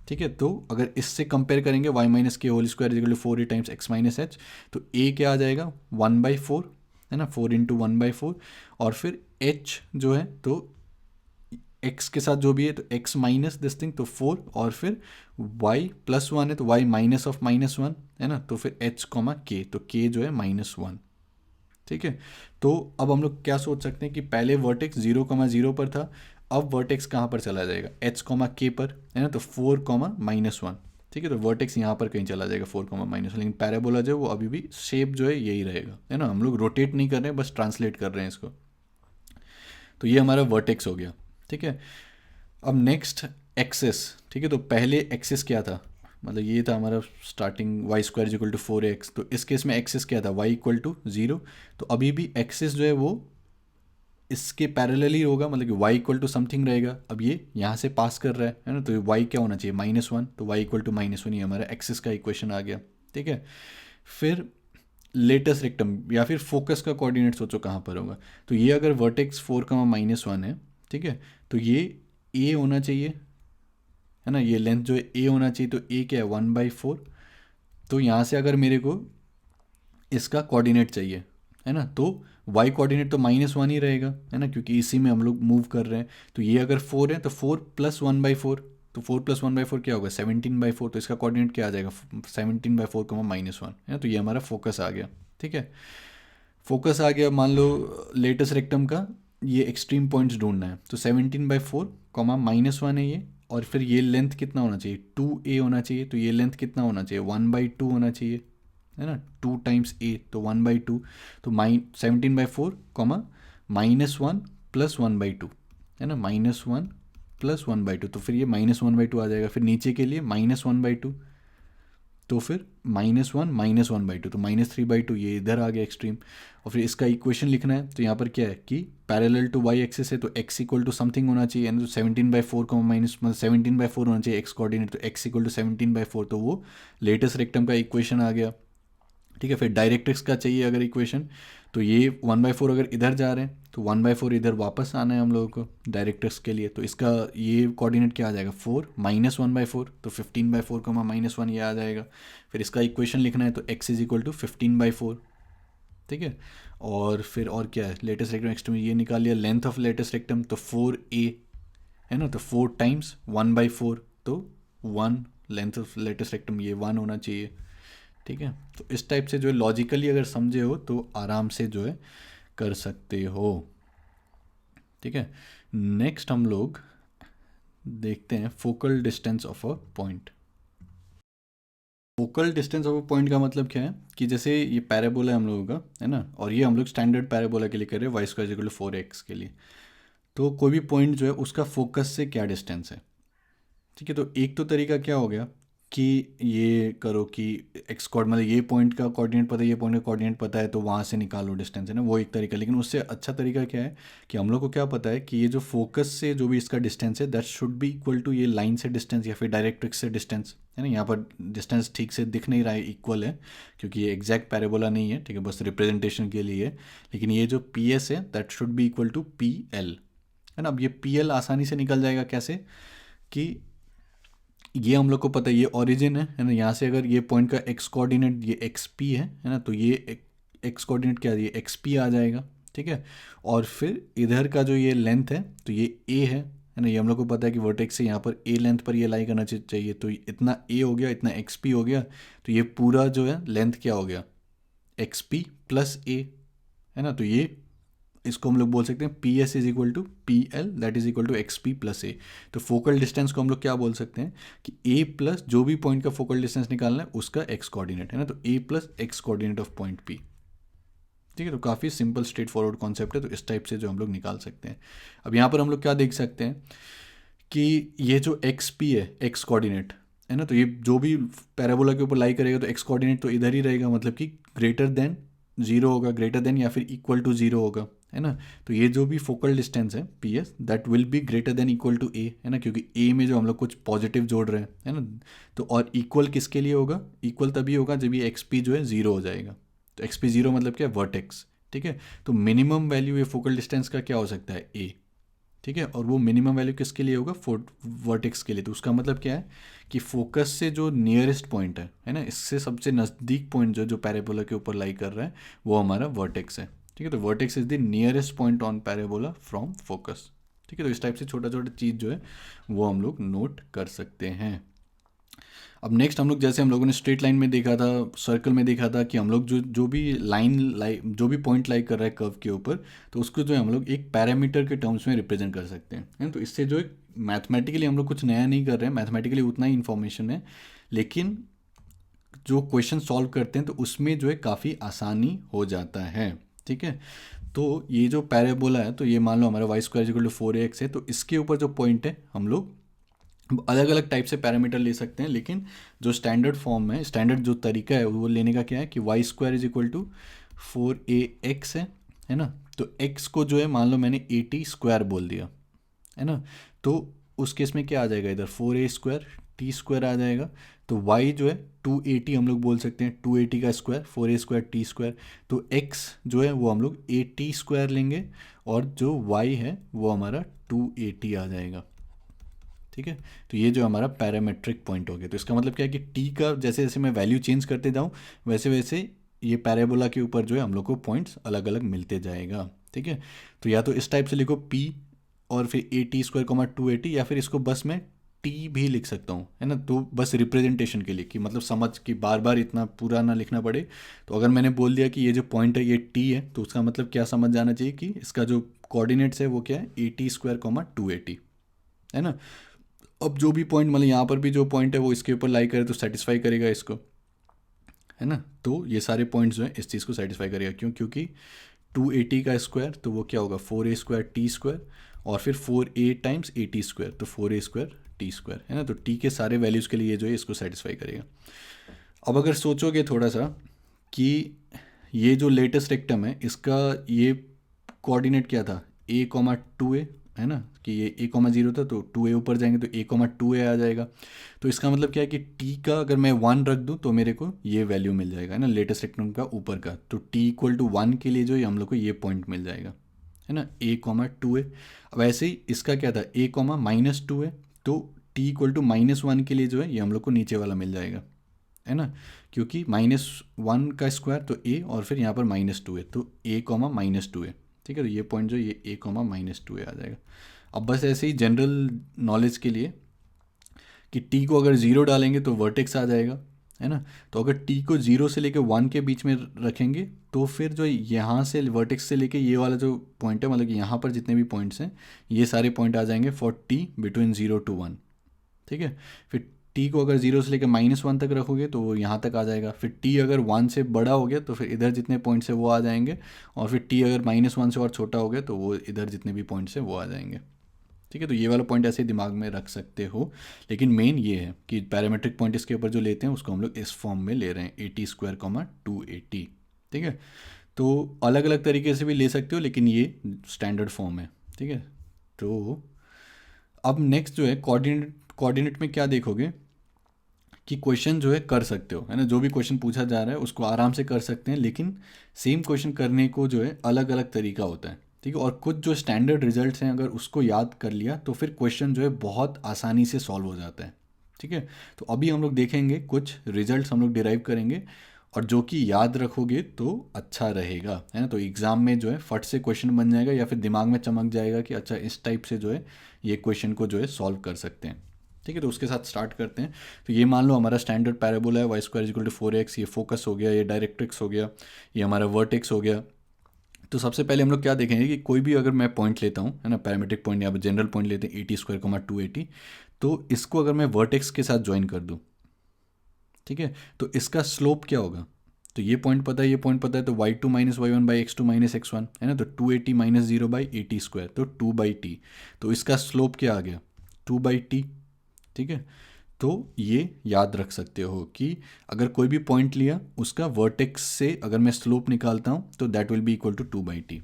ठीक है, तो अगर इससे कंपेयर करेंगे y - k whole square = 4a × x - h, तो a क्या आ जाएगा 1/4, है ना, 4 × 1/4, और फिर h जो है तो x के साथ जो भी है तो x माइनस दिस थिंग, तो 4, और फिर y + 1 है तो y -(-1), है ना, तो फिर h, k, तो k जो है -1। ठीक है, तो अब हम लोग क्या सोच सकते हैं कि पहले वर्टेक्स 0, 0 पर था, अब वर्टेक्स कहाँ पर चला जाएगा, h, k पर, है ना, तो 4, -1। ठीक है, तो वर्टेक्स यहाँ पर कहीं चला जाएगा 4, -1, लेकिन पैराबोला जो है वो अभी भी शेप जो है यही रहेगा, है ना। हम लोग रोटेट नहीं कर रहे हैं, बस ट्रांसलेट कर रहे हैं इसको। तो ये हमारा वर्टेक्स हो गया। ठीक है, अब नेक्स्ट एक्सेस। ठीक है, तो पहले एक्सेस क्या था, मतलब ये था हमारा स्टार्टिंग y² = 4x, तो इस केस में एक्सेस क्या था, y = 0। तो अभी भी एक्सेस जो है वो इसके पैरेलल ही होगा, मतलब कि y = समथिंग रहेगा। अब ये यहाँ से पास कर रहा है ना, तो y क्या होना चाहिए, -1, तो y = -1, ये हमारा एक्सेस का इक्वेशन आ गया। ठीक है, फिर लेटेस्ट रेक्टम या फिर फोकस का कोऑर्डिनेट सोचो कहाँ पर होगा। तो ये अगर वर्टेक्स 4, -1 है, ठीक है, तो ये a होना चाहिए, है ना, ये लेंथ जो है a होना चाहिए, तो a क्या है 1/4। तो यहाँ से अगर मेरे को इसका कोऑर्डिनेट चाहिए, है ना, तो y कोऑर्डिनेट तो -1 ही रहेगा, है ना, क्योंकि इसी में हम लोग मूव कर रहे हैं। तो ये अगर 4 है तो 4 + 1/4, तो 4 + 1/4 क्या होगा 17/4, तो इसका कोऑर्डिनेट क्या आ जाएगा 17/4, -1, है ना। तो ये हमारा फोकस आ गया। ठीक है, फोकस आ गया। मान लो लेटेस्ट रेक्टम का ये एक्सट्रीम पॉइंट्स ढूंढना है, तो 17/4, -1 है ये, और फिर ये लेंथ कितना होना चाहिए 2a होना चाहिए, तो ये लेंथ कितना होना चाहिए 1/2 होना चाहिए, है ना, 2 × a, तो 1/2, तो 17/4, -1 + 1/2, है ना, -1 + 1/2, तो फिर ये -1/2 आ जाएगा। फिर नीचे के लिए -1/2, तो फिर -1 - 1/2, तो -3/2, ये इधर आ गया एक्सट्रीम। और फिर इसका इक्वेशन लिखना है, तो यहाँ पर क्या है कि पैरेलल टू y एक्सिस है, तो x = समथिंग होना चाहिए, यानी तो 17/4, मतलब 17/4 होना चाहिए x कोऑर्डिनेट, तो x = 17/4, तो वो लेटेस्ट रेक्टम का इक्वेशन आ गया। ठीक है। फिर डायरेक्ट्रिक्स का चाहिए अगर इक्वेशन, तो ये 1/4 अगर इधर जा रहे हैं तो 1/4 इधर वापस आना है हम लोगों को डायरेक्ट्रिक्स के लिए, तो इसका ये कोऑर्डिनेट क्या आ जाएगा 4 -1/4, तो 15/4 को -1 ये आ जाएगा। फिर इसका इक्वेशन लिखना है तो x इज इक्वल टू 15/4। ठीक है। और फिर और क्या है, लेटेस्ट रेक्टम एक्सट्रीम ये निकाल लिया, लेंथ ऑफ लेटेस्ट रेक्टम तो 4a है ना, तो 4 टाइम्स 1/4, तो 1 लेंथ ऑफ लेटेस्ट रेक्टम ये 1 होना चाहिए। ठीक है। तो इस टाइप से जो है लॉजिकली अगर समझे हो तो आराम से जो है कर सकते हो। ठीक है। नेक्स्ट हम लोग देखते हैं focal distance of a point. Focal distance of a point का मतलब क्या है कि जैसे ये पैराबोला है हम लोगों का, है ना, और ये हम लोग स्टैंडर्ड पैराबोला के लिए कर रहे हैं y² = 4x के लिए। तो कोई भी पॉइंट जो है उसका फोकस से क्या डिस्टेंस है। ठीक है। तो एक तो तरीका क्या हो गया कि ये करो कि एक्स कोड मतलब ये पॉइंट का कोऑर्डिनेट पता है, ये पॉइंट का कोऑर्डिनेट पता है, तो वहाँ से निकालो डिस्टेंस, है ना, वो एक तरीका। लेकिन उससे अच्छा तरीका क्या है कि हम लोग को क्या पता है कि ये जो फोकस से जो भी इसका डिस्टेंस है that should be equal to ये लाइन से डिस्टेंस या फिर डायरेक्ट्रिक्स से डिस्टेंस, है ना। यहाँ पर डिस्टेंस ठीक से दिख नहीं रहा है इक्वल है क्योंकि ये एग्जैक्ट पैराबोला नहीं है, ठीक है, बस रिप्रेजेंटेशन के लिए है। लेकिन ये जो पी एस है that should be equal to P L, है ना। अब ये पी एल आसानी से निकल जाएगा कैसे कि ये हम लोग को पता है ये ओरिजिन है ना, यहाँ से अगर ये पॉइंट का एक्स कोऑर्डिनेट ये एक्स पी है ना, तो ये एक्स कोऑर्डिनेट क्या है, ये एक्स पी आ जाएगा। ठीक है। और फिर इधर का जो ये लेंथ है तो ये ए है ना, ये हम लोग को पता है कि वर्टेक्स से यहाँ पर ए लेंथ पर ये लाई करना चाहिए, तो इतना ए हो गया, इतना एक्स पी हो गया, तो ये पूरा जो है लेंथ क्या हो गया एक्स पी प्लस ए, है ना। तो ये इसको हम लोग बोल सकते हैं P S is equal to P L that is equal to x P plus A. तो फोकल डिस्टेंस को हम लोग क्या बोल सकते हैं कि ए प्लस जो भी पॉइंट का फोकल डिस्टेंस निकालना है उसका एक्स कोऑर्डिनेट, है ना, तो ए plus x coordinate of point P. ठीक है। तो काफ़ी सिंपल स्ट्रेट फॉरवर्ड कॉन्सेप्ट है, तो इस टाइप से जो हम लोग निकाल सकते हैं। अब यहाँ पर हम लोग क्या देख सकते हैं कि ये जो एक्स पी है एक्स कोऑर्डिनेट, है ना, तो ये जो भी पैराबोला के ऊपर लाई करेगा तो एक्स कोऑर्डिनेट तो इधर ही रहेगा, मतलब कि ग्रेटर देन जीरो होगा, ग्रेटर देन या फिर इक्वल टू जीरो होगा, है ना। तो ये जो भी फोकल डिस्टेंस है P S that will be greater than equal to ए, है ना, क्योंकि ए में जो हम लोग कुछ पॉजिटिव जोड़ रहे हैं, है ना। तो और इक्वल किसके लिए होगा, इक्वल तभी होगा जब ये एक्स पी जो है ज़ीरो हो जाएगा। तो एक्स पी ज़ीरो मतलब क्या है वर्टेक्स। ठीक है। तो मिनिमम वैल्यू ये फोकल डिस्टेंस का क्या हो सकता है ए। ठीक है। और वो मिनिमम वैल्यू किसके लिए होगा वर्टेक्स के लिए। तो उसका मतलब क्या है कि फोकस से जो नियरेस्ट पॉइंट है ना, इससे सबसे नज़दीक पॉइंट जो जो पैराबोला के ऊपर लाई कर रहा है वो हमारा वर्टेक्स है। ठीक है। तो vertex is the nearest point on parabola from focus. ठीक है। तो इस टाइप से छोटा छोटा चीज़ जो है वो हम लोग नोट कर सकते हैं। अब नेक्स्ट हम लोग जैसे हम लोगों ने स्ट्रेट लाइन में देखा था, सर्कल में देखा था कि हम लोग जो जो भी लाइन लाई जो भी पॉइंट लाई कर रहा है कर्व के ऊपर, तो उसको जो है हम लोग एक पैरामीटर के टर्म्स में रिप्रेजेंट कर सकते हैं, है ना। तो इससे जो है मैथमेटिकली हम लोग कुछ नया नहीं कर रहे हैं, मैथमेटिकली उतना ही इन्फॉर्मेशन है, लेकिन जो क्वेश्चन सॉल्व करते हैं तो उसमें जो है काफ़ी आसानी हो जाता है। ठीक है। तो ये जो पैराबोला है तो ये मान लो हमारा y² = 4ax है, तो इसके ऊपर जो पॉइंट है हम लोग अलग अलग टाइप से पैरामीटर ले सकते हैं, लेकिन जो स्टैंडर्ड फॉर्म है, स्टैंडर्ड जो तरीका है वो लेने का क्या है कि y² = 4ax है ना। तो x को जो है मान लो मैंने 80² बोल दिया, है ना, तो उस केस में क्या आ जाएगा इधर 4a² t² आ जाएगा। तो y जो है 280 हम लोग बोल सकते हैं, 280 का स्क्वायर 4a² t²। तो x जो है वो हम लोग 80² लेंगे और जो y है वो हमारा 280 आ जाएगा। ठीक है। तो ये जो हमारा पैरामेट्रिक पॉइंट हो गया। तो इसका मतलब क्या है कि टी का जैसे जैसे मैं वैल्यू चेंज करते जाऊँ वैसे वैसे ये पैराबोला के ऊपर जो है हम लोग को पॉइंट्स अलग अलग मिलते जाएगा। ठीक है। तो या तो इस टाइप से लिखो पी और फिर 80² 280, या फिर इसको बस मैं टी भी लिख सकता हूँ, है ना, तो बस रिप्रेजेंटेशन के लिए कि मतलब समझ कि बार बार इतना पूरा ना लिखना पड़े। तो अगर मैंने बोल दिया कि ये जो पॉइंट है ये टी है, तो उसका मतलब क्या समझ जाना चाहिए कि इसका जो कोऑर्डिनेट्स है वो क्या है 80² 280, है ना। अब जो भी पॉइंट मतलब यहाँ पर भी जो पॉइंट है वो इसके ऊपर लाई करे तो सेटिस्फाई करेगा इसको, है ना। तो ये सारे पॉइंट्स जो हैं इस चीज़ को सेटिस्फाई करेगा, क्योंकि 280 का स्क्वायर तो वो क्या होगा 4a² t² और फिर 4a टाइम्स 80², तो 4a² t², है ना। तो t के सारे वैल्यूज़ के लिए जो है इसको सेटिस्फाई करेगा। अब अगर सोचोगे थोड़ा सा कि ये जो लेटेस्ट रेक्टम है इसका ये कोऑर्डिनेट क्या था a, 2a है ना, कि ये a,0 था तो 2a ऊपर जाएंगे तो a,2a आ जाएगा। तो इसका मतलब क्या है कि t का अगर मैं 1 रख दूँ तो मेरे को ये वैल्यू मिल जाएगा, है ना, लेटेस्ट रेक्टेंगल का ऊपर का। तो t=1 के लिए जो है हम लोग को ये पॉइंट मिल जाएगा, है ना, a,2a। अब ऐसे ही इसका क्या था, a,-2a, तो t=-1 के लिए जो है ये हम लोग को नीचे वाला मिल जाएगा, है ना, क्योंकि -1 का स्क्वायर तो a और फिर यहाँ पर -2a, तो a,-2a। ठीक है, तो ये पॉइंट जो ये a,-2a आ जाएगा। अब बस ऐसे ही जनरल नॉलेज के लिए कि t को अगर 0 डालेंगे तो वर्टेक्स आ जाएगा, है ना। तो अगर t को 0 से लेकर 1 के बीच में रखेंगे तो फिर जो यहाँ से वर्टेक्स से लेके ये वाला जो पॉइंट है, मतलब कि यहाँ पर जितने भी पॉइंट्स हैं ये सारे पॉइंट आ जाएंगे फॉर t बिटवीन 0 to 1। ठीक है, फिर t को अगर 0 से लेकर -1 तक रखोगे तो वो यहाँ तक आ जाएगा। फिर t अगर 1 से बड़ा हो गया तो फिर इधर जितने पॉइंट्स है वो आ जाएंगे, और फिर t अगर -1 से और छोटा हो गया तो वो इधर जितने भी पॉइंट्स हैं वो आ जाएंगे। ठीक है, तो ये वाला पॉइंट ऐसे दिमाग में रख सकते हो, लेकिन मेन ये है कि पैरामीट्रिक पॉइंट इसके ऊपर जो लेते हैं उसको हम लोग इस फॉर्म में ले रहे हैं, a² 2a। ठीक है, तो अलग अलग तरीके से भी ले सकते हो लेकिन ये स्टैंडर्ड फॉर्म है। ठीक है, तो अब नेक्स्ट जो है कोऑर्डिनेट में क्या देखोगे कि क्वेश्चन जो है कर सकते हो, है ना, जो भी क्वेश्चन पूछा जा रहा है उसको आराम से कर सकते हैं, लेकिन सेम क्वेश्चन करने को जो है अलग अलग तरीका होता है। ठीक है, और कुछ जो स्टैंडर्ड रिजल्ट्स हैं अगर उसको याद कर लिया तो फिर क्वेश्चन जो है बहुत आसानी से सॉल्व हो जाता है। ठीक है, तो अभी हम लोग देखेंगे कुछ रिजल्ट्स हम लोग डिराइव करेंगे, और जो कि याद रखोगे तो अच्छा रहेगा, है ना, तो एग्ज़ाम में जो है फट से क्वेश्चन बन जाएगा या फिर दिमाग में चमक जाएगा कि अच्छा इस टाइप से जो है ये क्वेश्चन को जो है सॉल्व कर सकते हैं। ठीक है, तो उसके साथ स्टार्ट करते हैं। तो ये मान लो हमारा स्टैंडर्ड पैराबोला है y² = 4x, ये फोकस हो गया, ये डायरेक्ट्रिक्स हो गया, ये हमारा वर्टेक्स हो गया। तो सबसे पहले हम लोग क्या देखेंगे कि कोई भी अगर मैं पॉइंट लेता हूँ, है ना, पैरामीट्रिक पॉइंट या जनरल पॉइंट लेते हैं a² 280, तो इसको अगर मैं वर्टेक्स के साथ ज्वाइन कर दूँ, ठीक है, तो इसका स्लोप क्या होगा। तो ये पॉइंट पता है, ये पॉइंट पता है, तो y2 - y1 / x2 - x1, है ना, तो 280 - 0/at², तो 2/t। तो इसका स्लोप क्या आ गया, 2/t। ठीक है, तो ये याद रख सकते हो कि अगर कोई भी पॉइंट लिया उसका वर्टेक्स से अगर मैं स्लोप निकालता हूँ तो that will be equal to 2/t।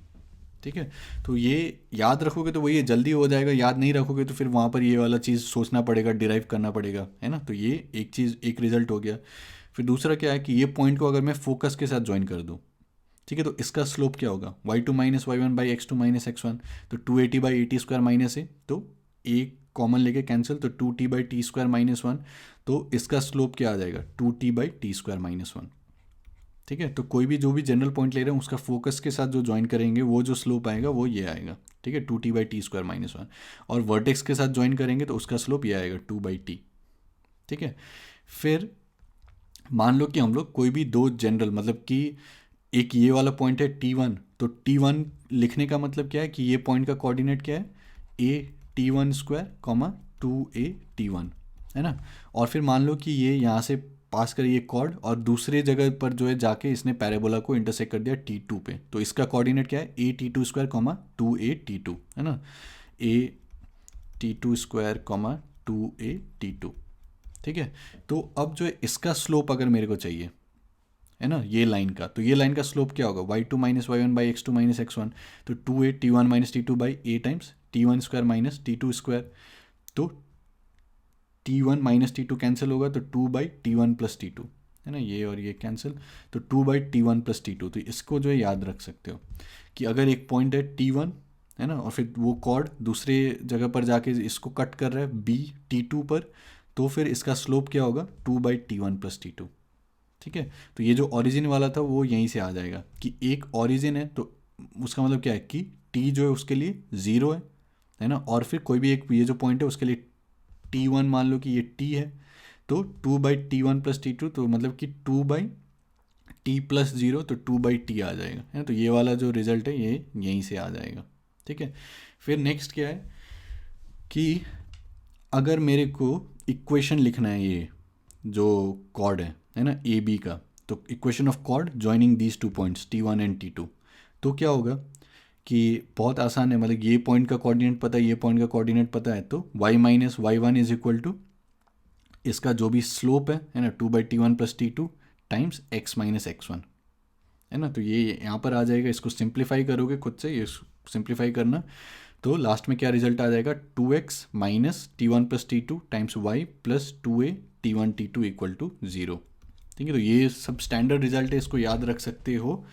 ठीक है, तो ये याद रखोगे तो वो ये जल्दी हो जाएगा, याद नहीं रखोगे तो फिर वहाँ पर ये वाला चीज़ सोचना पड़ेगा, डिराइव करना पड़ेगा, है ना। तो ये एक चीज़, एक रिजल्ट हो गया। फिर दूसरा क्या है कि ये पॉइंट को अगर मैं फोकस के साथ ज्वाइन कर दूँ, ठीक है, तो इसका स्लोप क्या होगा, y2 - y1 / x2 - x1, तो 280/at² -a, तो एक कॉमन लेके कैंसिल, तो 2t/t² -1, तो इसका स्लोप क्या आ जाएगा, 2t/t² -1। ठीक है, तो कोई भी जो भी जनरल पॉइंट ले रहे हैं उसका फोकस के साथ जो ज्वाइन करेंगे वो जो स्लोप आएगा वो ये आएगा। ठीक है, 2t/t² -1, और वर्टेक्स के साथ ज्वाइन करेंगे तो उसका स्लोप ये आएगा 2/t। ठीक है, फिर मान लो कि हम लोग कोई भी दो जनरल, मतलब कि एक ये वाला पॉइंट है t1, तो t1 लिखने का मतलब क्या है कि ये पॉइंट का कोऑर्डिनेट क्या है, a t1², 2a t1, है ना। और फिर मान लो कि ये यहाँ से पास करिए कॉर्ड और दूसरे जगह पर जो है जाके इसने पैराबोला को इंटरसेक्ट कर दिया t2 पे, तो इसका कोऑर्डिनेट क्या है, a t2², 2a t2, है ना, a t2², 2a t2। ठीक है, तो अब जो है इसका स्लोप अगर मेरे को चाहिए, है ना, ये लाइन का, तो ये लाइन का स्लोप क्या होगा, y2 - y1 / x2 - x1, तो 2a t1 - t2/a times t1² - t2², तो t1 - t2 कैंसिल होगा तो 2/t1 + t2, है ना, ये और ये कैंसिल, तो 2/t1 + t2। तो इसको जो है याद रख सकते हो कि अगर एक पॉइंट है t1, है ना, और फिर वो कॉर्ड दूसरे जगह पर जाके इसको कट कर रहा है b t2 पर, तो फिर इसका स्लोप क्या होगा, 2/t1 + t2। ठीक है, तो ये जो ओरिजिन वाला था वो यहीं से आ जाएगा कि एक ओरिजिन है, तो उसका मतलब क्या है कि t जो है उसके लिए 0 है ना, और फिर कोई भी एक ये जो पॉइंट है उसके लिए t1 मान लो कि ये t है, तो 2/t1 + t2, तो मतलब कि 2/t + 0, तो 2/t आ जाएगा, है ना। तो ये वाला जो रिजल्ट है ये यहीं से आ जाएगा। ठीक है, फिर नेक्स्ट क्या है कि अगर मेरे को इक्वेशन लिखना है, ये जो कॉर्ड है ना, ए बी का, तो equation of chord joining these 2 points t1 and t2, तो क्या होगा कि बहुत आसान है, मतलब ये पॉइंट का कोऑर्डिनेट पता है, ये पॉइंट का कोऑर्डिनेट पता है, तो y - y1 is equal to इसका जो भी स्लोप है ना, 2/t1 + t2 times x - x1, है ना। तो ये यहाँ पर आ जाएगा, इसको सिंप्लीफाई करोगे खुद से, ये सिंप्लीफाई करना, तो लास्ट में क्या रिजल्ट आ जाएगा, 2x minus T1 plus T2 times y plus 2a T1 T2 equal to 0। ठीक है, तो ये सब स्टैंडर्ड रिजल्ट है, इसको याद रख सकते हो।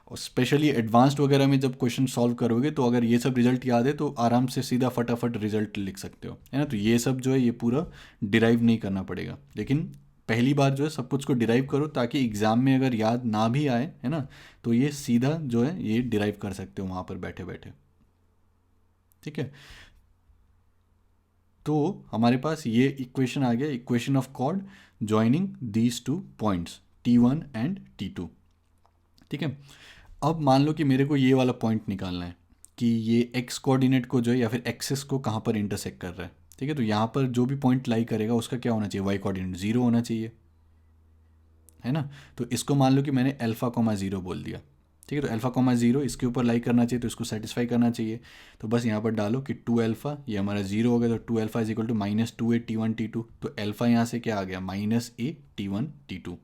और स्पेशली एडवांस्ड वगैरह में जब क्वेश्चन सॉल्व करोगे तो अगर ये सब रिजल्ट याद है तो आराम से सीधा फटाफट रिजल्ट लिख सकते हो, है ना। तो ये सब जो है ये पूरा डिराइव नहीं करना पड़ेगा, लेकिन पहली बार जो है सब कुछ को डिराइव करो ताकि एग्ज़ाम में अगर याद ना भी आए, है ना, तो ये सीधा जो है ये डिराइव कर सकते हो वहाँ पर बैठे बैठे। ठीक है, तो हमारे पास ये इक्वेशन आ गया, equation of chord joining these two points T1 and T2। ठीक है, अब मान लो कि मेरे को ये वाला पॉइंट निकालना है कि ये एक्स कोऑर्डिनेट को जो है या फिर एक्सिस को कहाँ पर इंटरसेक्ट कर रहा है। ठीक है, तो यहाँ पर जो भी पॉइंट लाई करेगा उसका क्या होना चाहिए, वाई कोऑर्डिनेट 0 होना चाहिए, है ना। तो इसको मान लो कि मैंने अल्फा कोमा 0 बोल दिया। ठीक है, तो अल्फा कोमा 0 इसके ऊपर लाई करना चाहिए, तो इसको सेटिस्फाई करना चाहिए। तो बस यहाँ पर डालो कि 2 अल्फा, ये हमारा 0 हो गया, तो 2 alpha is equal to minus 2a T1 T2। तो अल्फा यहाँ से क्या आ गया, माइनस a T1 T2।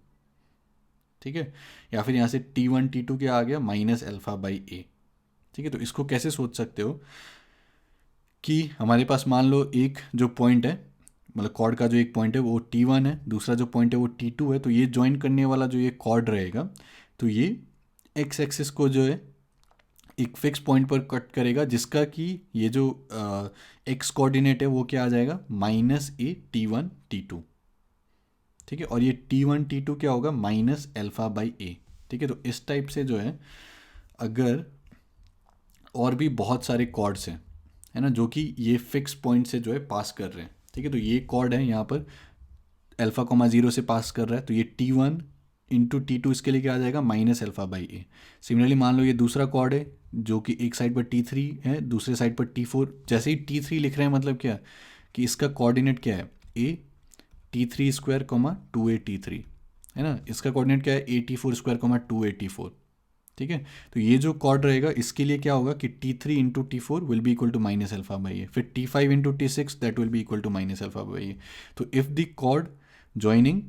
ठीक है, या फिर यहाँ से T1 T2 क्या आ गया, माइनस अल्फा बाई a। ठीक है, तो इसको कैसे सोच सकते हो कि हमारे पास मान लो एक जो पॉइंट है, मतलब कॉर्ड का जो एक पॉइंट है वो T1 है, दूसरा जो पॉइंट है वो T2 है। तो ये ज्वाइन करने वाला जो ये कॉर्ड रहेगा, तो ये एक्स एक्सिस को जो है एक फिक्स पॉइंट पर कट करेगा, जिसका कि ये जो एक्स कोऑर्डिनेट है वो क्या आ जाएगा, माइनस a T1 T2। ठीक है, और ये T1 T2 क्या होगा, माइनस अल्फा बाई a। ठीक है, तो इस टाइप से जो है अगर और भी बहुत सारे कॉर्ड्स हैं, है ना, जो कि ये फिक्स पॉइंट से जो है पास कर रहे हैं। ठीक है, तो ये कॉर्ड है यहाँ पर अल्फा कोमा 0 से पास कर रहा है, तो ये T1 इंटू T2 इसके लिए क्या आ जाएगा, minus alpha by a। Similarly मान लो ये दूसरा कॉर्ड है जो कि एक साइड पर T3 है, दूसरे साइड पर T4। जैसे ही T3 लिख रहे हैं मतलब क्या कि इसका कोऑर्डिनेट क्या है, a T3 square coma 2a T3, है ना। इसका कोऑर्डिनेट क्या है, a T4 square coma 2a T4। ठीक है, तो ये जो कॉर्ड रहेगा इसके लिए क्या होगा कि T3 into T4 will be equal to minus alpha by a, फिर T5 into T6 that will be equal to minus alpha by a. तो if the cord joining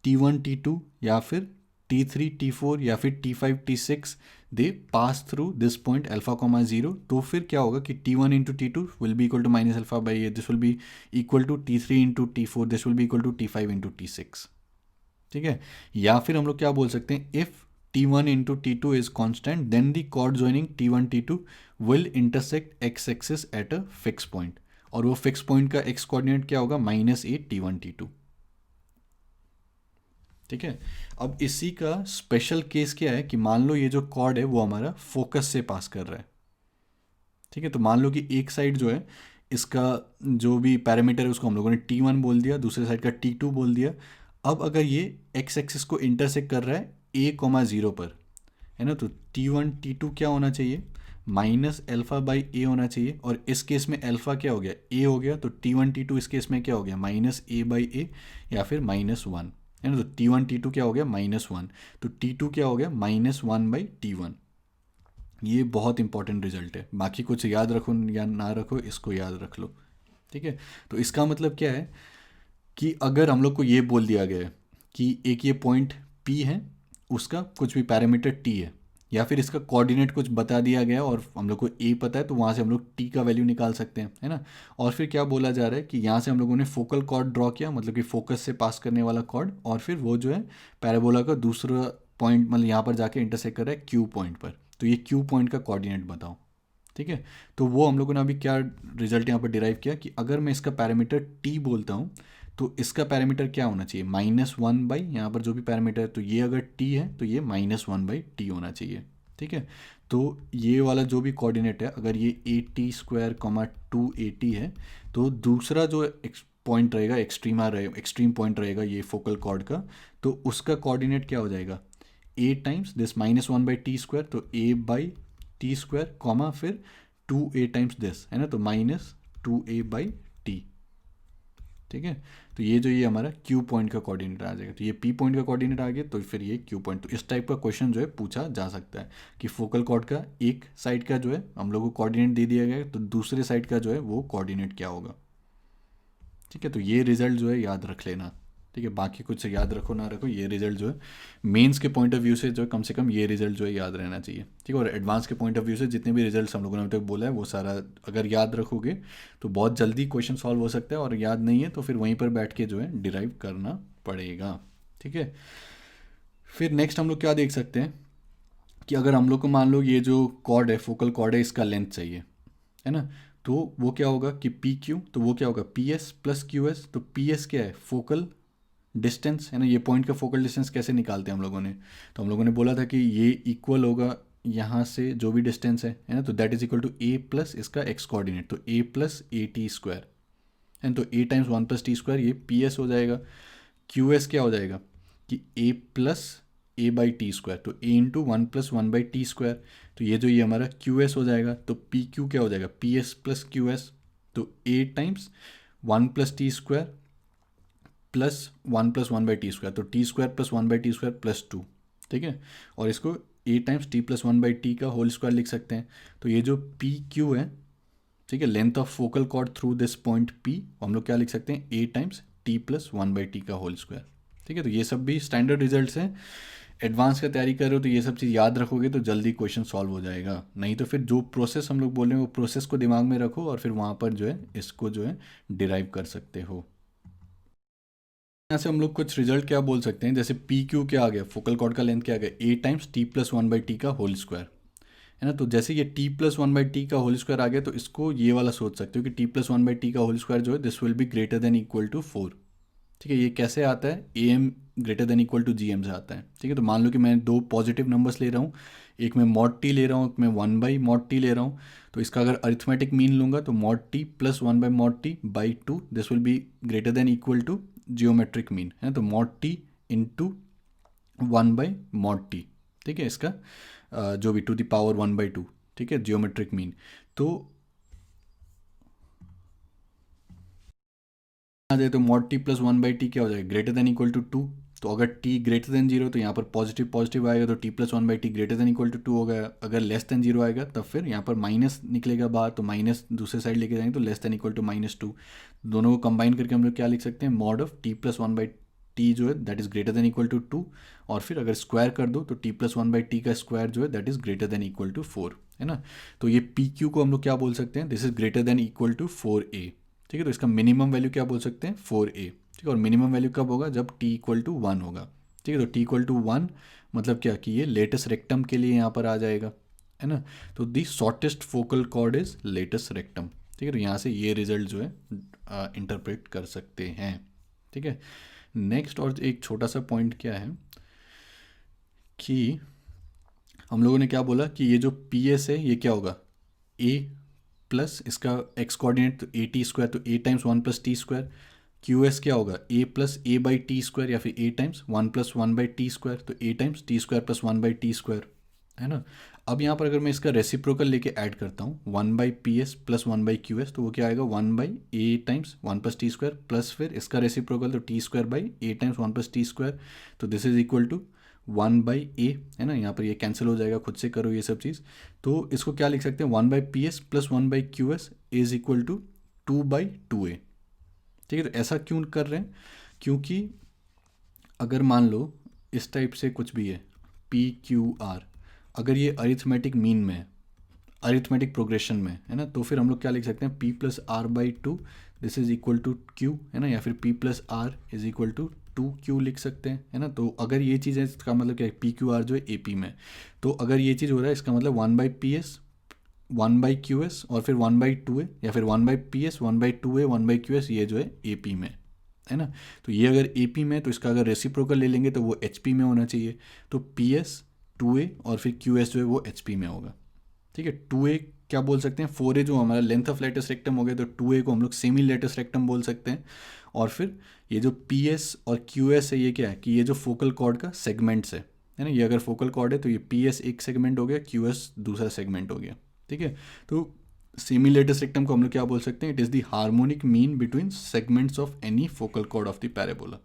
T1 T2 या फिर T3 T4 या फिर T5 T6 they pass through this point alpha comma 0, तो फिर क्या होगा कि T1 into T2 will be equal to minus alpha by A, this will be equal to T3 into T4, this will be equal to T5 into T6। ठीक है, या फिर हम लोग क्या बोल सकते हैं, if T1 into T2 is constant, then the chord joining T1 T2 will intersect x axis at a fixed point। और वो फिक्स पॉइंट का x कोऑर्डिनेट क्या होगा, माइनस a T1 T2। ठीक है, अब इसी का स्पेशल केस क्या है कि मान लो ये जो कॉर्ड है वो हमारा फोकस से पास कर रहा है। ठीक है, तो मान लो कि एक साइड जो है इसका जो भी पैरामीटर है उसको हम लोगों ने T1 बोल दिया, दूसरे साइड का T2 बोल दिया। अब अगर ये x एक्सिस को इंटरसेक्ट कर रहा है a कोमा 0 पर, है ना, तो T1 T2 क्या होना चाहिए, माइनस अल्फा बाई a होना चाहिए। और इस केस में अल्फा क्या हो गया, a हो गया, तो T1 T2 इस केस में क्या हो गया, माइनस a बाई a या फिर -1, है ना। तो T1 T2 क्या हो गया, -1, तो T2 क्या हो गया, -1 बाई T1। ये बहुत इंपॉर्टेंट रिजल्ट है, बाकी कुछ याद रखो या ना रखो इसको याद रख लो। ठीक है, तो इसका मतलब क्या है कि अगर हम लोग को ये बोल दिया गया है कि एक ये पॉइंट P है, उसका कुछ भी पैरामीटर T है, या फिर इसका कोऑर्डिनेट कुछ बता दिया गया और हम लोग को A पता है, तो वहाँ से हम लोग T का वैल्यू निकाल सकते हैं, है ना। और फिर क्या बोला जा रहा है कि यहाँ से हम लोगों ने फोकल कॉर्ड ड्रॉ किया, मतलब कि फोकस से पास करने वाला कॉर्ड, और फिर वो जो है पैराबोला का दूसरा पॉइंट मतलब यहाँ पर जाके इंटरसेक्ट कर रहा है Q पॉइंट पर। तो ये Q पॉइंट का कोऑर्डिनेट बताओ। ठीक है, तो वो हम लोगों ने अभी क्या रिजल्ट यहाँ पर डिराइव किया कि अगर मैं इसका पैरामीटर T बोलता हूँ तो इसका पैरामीटर क्या होना चाहिए, -1 बाई यहाँ पर जो भी पैरामीटर है, तो ये अगर T है तो ये -1 बाई T होना चाहिए। ठीक है, तो ये वाला जो भी कोऑर्डिनेट है अगर ये AT स्क्वायर कॉमा 2AT है, तो दूसरा जो पॉइंट रहेगा एक्सट्रीम पॉइंट रहेगा ये फोकल कॉर्ड का, तो उसका कोऑर्डिनेट क्या हो जाएगा, A times this -1 by T square, तो A by T square comma फिर 2A टाइम्स दिस, है ना, तो -2A बाई T। ठीक है, तो ये हमारा Q पॉइंट का कोऑर्डिनेट आ जाएगा, तो ये P पॉइंट का कोऑर्डिनेट आ गया, तो फिर ये Q पॉइंट। तो इस टाइप का क्वेश्चन जो है पूछा जा सकता है कि फोकल कॉर्ड का एक साइड का जो है हम लोग को कोऑर्डिनेट दे दिया गया है, तो दूसरे साइड का जो है वो कोऑर्डिनेट क्या होगा। ठीक है, तो ये रिजल्ट जो है याद रख लेना। ठीक है, बाकी कुछ से याद रखो ना रखो, ये रिजल्ट जो है मेंस के पॉइंट ऑफ व्यू से जो है कम से कम ये रिजल्ट जो है याद रहना चाहिए। ठीक है, और एडवांस के पॉइंट ऑफ व्यू से जितने भी रिजल्ट्स हम लोगों ने अभी तक बोला है वो सारा अगर याद रखोगे तो बहुत जल्दी क्वेश्चन सॉल्व हो सकता है, और याद नहीं है तो फिर वहीं पर बैठ के जो है डिराइव करना पड़ेगा। ठीक है, फिर नेक्स्ट हम लोग क्या देख सकते हैं कि अगर हम लोग को मान लो ये जो कॉर्ड है, फोकल कॉर्ड है, इसका लेंथ चाहिए, है ना, तो वो क्या होगा कि पी क्यू, तो वो क्या होगा P S plus Q S. तो पी एस क्या है, फोकल डिस्टेंस, है ना, ये पॉइंट का फोकल डिस्टेंस कैसे निकालते हैं हम लोगों ने, तो हम लोगों ने बोला था कि ये इक्वल होगा यहाँ से जो भी डिस्टेंस है ना, तो that is equal to A plus इसका एक्स कोऑर्डिनेट, तो ए प्लस ए टी स्क्वायर, है ना, तो a times one plus t square, ये पी एस हो जाएगा। क्यू एस क्या हो जाएगा कि a plus A by t square, तो a into one plus one by t square, तो ये हमारा क्यू एस हो जाएगा। तो पी क्यू क्या हो जाएगा, P S plus Q S, तो a times one plus t square plus one by t square, तो t square plus one by t square plus two. ठीक है, और इसको a times t plus one by t का whole square लिख सकते हैं। तो ये जो पी क्यू है, ठीक है, length of focal chord through this point P, हम लोग क्या लिख सकते हैं, a times t plus one by t का होल स्क्वायर। ठीक है, तो ये सब भी स्टैंडर्ड रिजल्ट्स हैं। एडवांस का तैयारी कर रहे हो तो ये सब चीज़ याद रखोगे तो जल्दी क्वेश्चन सॉल्व हो जाएगा, नहीं तो फिर जो प्रोसेस हम लोग बोल रहे हैं वो प्रोसेस को दिमाग में रखो और फिर वहाँ पर जो है इसको जो है डिराइव कर सकते हो। यहाँ से हम लोग कुछ रिजल्ट क्या बोल सकते हैं, जैसे पी क्यू क्या आ गया, फोकल कॉर्ड का लेंथ क्या आ गया, a times t plus one by t का होल स्क्वायर, है ना, तो जैसे ये t plus one by t का होल स्क्वायर आ गया तो इसको ये वाला सोच सकते हो कि t plus one by t का होल स्क्वायर जो है this will be greater than equal to four. ठीक है, ये कैसे आता है, A M greater than equal to G M से आता है। ठीक है, तो मान लो कि मैं दो पॉजिटिव नंबर्स ले रहा हूँ, एक मैं मॉड टी ले रहा हूँ, एक मैं वन बाई मॉड टी ले रहा हूँ, तो इसका अगर अरिथमेटिक मीन लूँगा तो mod t plus one by mod t by two this will be greater than equal to geometric mean, है ना, तो mod t into one by mod t. ठीक है, इसका जो भी two the power one by two, ठीक है, जियोमेट्रिक मीन। तो आ जाए तो mod t plus one by t क्या हो जाएगा, greater than equal to two. तो अगर टी ग्रेटर देन जीरो तो यहाँ पर पॉजिटिव पॉजिटिव आएगा, तो t plus one by t greater than equal to two होगा। अगर लेस देन जीरो आएगा तब फिर यहाँ पर माइनस निकलेगा बाहर, तो माइनस दूसरे साइड लेके जाएंगे तो less than equal to minus two. दोनों को कंबाइन करके हम लोग क्या लिख सकते हैं, mod of t plus one by t जो है that is greater than equal to two, और फिर अगर स्क्वायर कर दो तो t plus one by t का स्क्वायर जो है that is greater than equal to four, है ना। तो ये पी क्यू को हम लोग क्या बोल सकते हैं, this is greater than equal to four a. ठीक है, तो इसका मिनिमम वैल्यू क्या बोल सकते हैं, फोर ए। ठीक है, और मिनिमम वैल्यू कब होगा, जब टी इक्वल टू वन होगा। ठीक है, तो टी इक्वल टू वन मतलब क्या कि ये लेटेस्ट रेक्टम के लिए यहाँ पर आ जाएगा, है ना। तो दी shortest focal cord is latus rectum. ठीक है, तो यहाँ से ये रिजल्ट जो है इंटरप्रेट कर सकते हैं। ठीक है, नेक्स्ट और एक छोटा सा पॉइंट क्या है कि हम लोगों ने क्या बोला कि ये जो पी एस है ये क्या होगा, ए प्लस इसका एक्स कोऑर्डिनेट तो ए टी स्क्वायर, तो a times one plus t square. Q S क्या होगा, a plus A by t square या फिर a times one plus one by t square, तो a times t square plus one by t square, है ना। अब यहाँ पर अगर मैं इसका रेसिप्रोकल लेके ऐड करता हूँ one by P S plus one by Q S, तो वो क्या आएगा, one by a times one plus t square plus फिर इसका रेसिप्रोकल तो t square by a times one plus t square, तो this is equal to one by a, है ना, यहाँ पर ये कैंसिल हो जाएगा, खुद से करो ये सब चीज़। तो इसको क्या लिख सकते हैं, one by P S plus one by Q S is equal to two by two a. ठीक है, तो ऐसा क्यों कर रहे हैं, क्योंकि अगर मान लो इस टाइप से कुछ भी है पी क्यू आर, अगर ये अरिथमेटिक मीन में है, अरिथमेटिक प्रोग्रेशन में, है ना, तो फिर हम लोग क्या लिख सकते हैं, p plus r by two this is equal to q, है ना, या फिर p plus r is equal to two q लिख सकते हैं, है ना। तो अगर ये चीज़ है इसका मतलब क्या है, पी क्यू आर जो है ए पी में, तो अगर ये चीज़ हो रहा है इसका मतलब one by P S one by Q S और फिर वन बाई टू ए, या फिर one by P S one by two A one by Q S, ये जो है ए पी में, है ना। तो ये अगर ए पी में तो इसका अगर रेसिप्रोकल ले लेंगे तो वो एच पी में होना चाहिए, तो पी एस टू ए और फिर क्यू एस जो है वो एच पी में होगा। ठीक है, टू ए क्या बोल सकते हैं, फोर ए जो हमारा लेंथ ऑफ लेटेस्ट रेक्टम हो गया, तो टू ए को हम लोग सेमी लेटेस्ट रेक्टम बोल सकते हैं। और फिर ये जो पी एस और क्यू एस है ये क्या है कि ये जो फोकल कॉर्ड का सेगमेंट्स है ना, ये अगर फोकल कॉर्ड है तो ये पी एस एक सेगमेंट हो गया, क्यू एस दूसरा सेगमेंट हो गया। ठीक है, तो सेमी लेटेस्ट रेक्टम को हम लोग क्या बोल सकते हैं, it is the harmonic mean between segments of any focal chord of the parabola.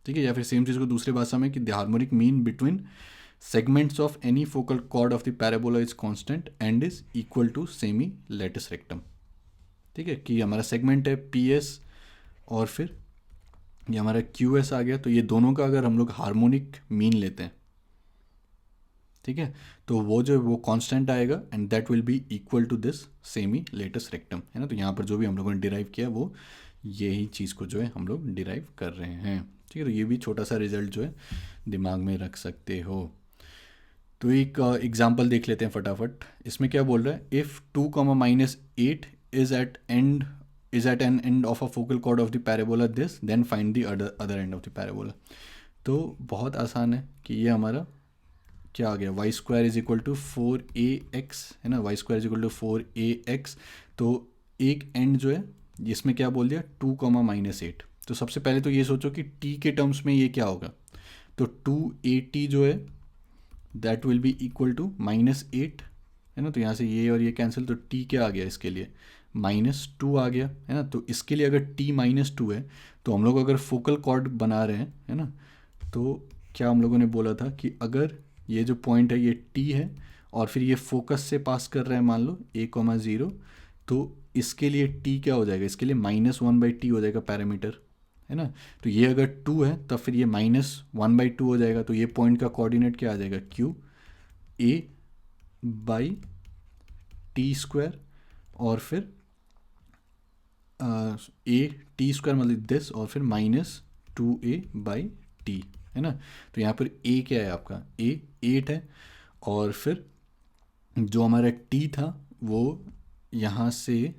ठीक है, या फिर सेम चीज़ को दूसरी भाषा में कि the harmonic mean between segments of any focal chord of the parabola is constant and is equal to semi lattice rectum। ठीक है, कि हमारा सेगमेंट है पी एस और फिर ये हमारा क्यू एस आ गया। तो ये दोनों का अगर हम लोग हार्मोनिक मीन लेते हैं, ठीक है, तो वो जो वो कांस्टेंट आएगा and that will be equal to this semi latus rectum, है ना। तो यहाँ पर जो भी हम लोगों ने डिराइव किया वो यही चीज़ को जो है हम लोग डिराइव कर रहे हैं, ठीक है। तो ये भी छोटा सा रिजल्ट जो है दिमाग में रख सकते हो। तो एक एग्जांपल देख लेते हैं फटाफट। इसमें क्या बोल रहा है, if 2, -8 is at an end of a focal chord of the parabola this, then find the other end of the parabola. तो बहुत आसान है कि ये हमारा क्या आ गया, y² = 4ax, है ना, y² = 4ax। तो एक एंड जो है इसमें क्या बोल दिया, 2, -8। तो सबसे पहले तो ये सोचो कि t के टर्म्स में ये क्या होगा। तो 2at जो है that will be equal to -8, है ना। तो यहाँ से ये और ये कैंसिल, तो t क्या आ गया इसके लिए, -2 आ गया, है ना। तो इसके लिए अगर t -2 है तो हम लोग अगर फोकल कॉर्ड बना रहे हैं, है ना, तो क्या हम लोगों ने बोला था कि अगर ये जो पॉइंट है ये t है और फिर ये फोकस से पास कर रहा है मान लो a,0, तो इसके लिए t क्या हो जाएगा, इसके लिए -1/t हो जाएगा पैरामीटर, है ना। तो ये अगर 2 है तब फिर ये -1/2 हो जाएगा। तो ये पॉइंट का कोऑर्डिनेट क्या आ जाएगा, q a/t² और फिर a t² मतलब दिस और फिर -2a/t, है ना। तो यहाँ पर a क्या है आपका, a 8 है और फिर जो हमारा t था वो यहाँ से,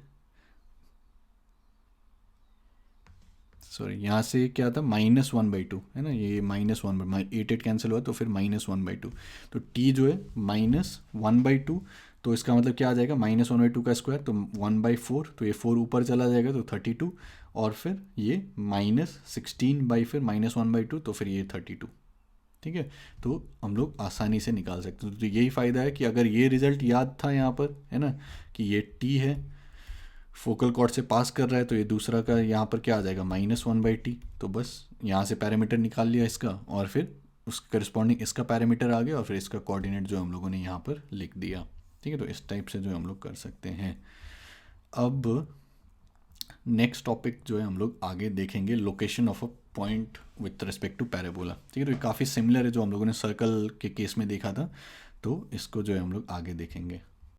सॉरी यहाँ से क्या था, -1/2, है ना। ये -1/8 कैंसिल हुआ तो फिर -1/2। तो t जो है -1/2, तो इसका मतलब क्या आ जाएगा, -1/2 का स्क्वायर तो 1/4, तो ये 4 ऊपर चला जाएगा तो 32, और फिर ये -16 फिर -1/2 तो फिर ये 32, ठीक है। तो हम लोग आसानी से निकाल सकते हैं। तो यही फ़ायदा है कि अगर ये रिज़ल्ट याद था यहाँ पर, है ना, कि ये t है फोकल कॉर्ड से पास कर रहा है, तो ये दूसरा का यहाँ पर क्या आ जाएगा, -1/t। तो बस यहाँ से पैरामीटर निकाल लिया इसका और फिर उस करस्पॉन्डिंग इसका पैरामीटर आ गया और फिर इसका कोऑर्डिनेट जो हम लोगों ने यहाँ पर लिख दिया, ठीक है। तो इस टाइप से जो हम लोग कर सकते हैं। अब नेक्स्ट टॉपिक जो है हम लोग आगे देखेंगे, location of a point with respect to parabola, ठीक है। तो ये काफ़ी सिमिलर है जो हम लोगों ने सर्कल के केस में देखा था, तो इसको जो है हम लोग आगे देखेंगे।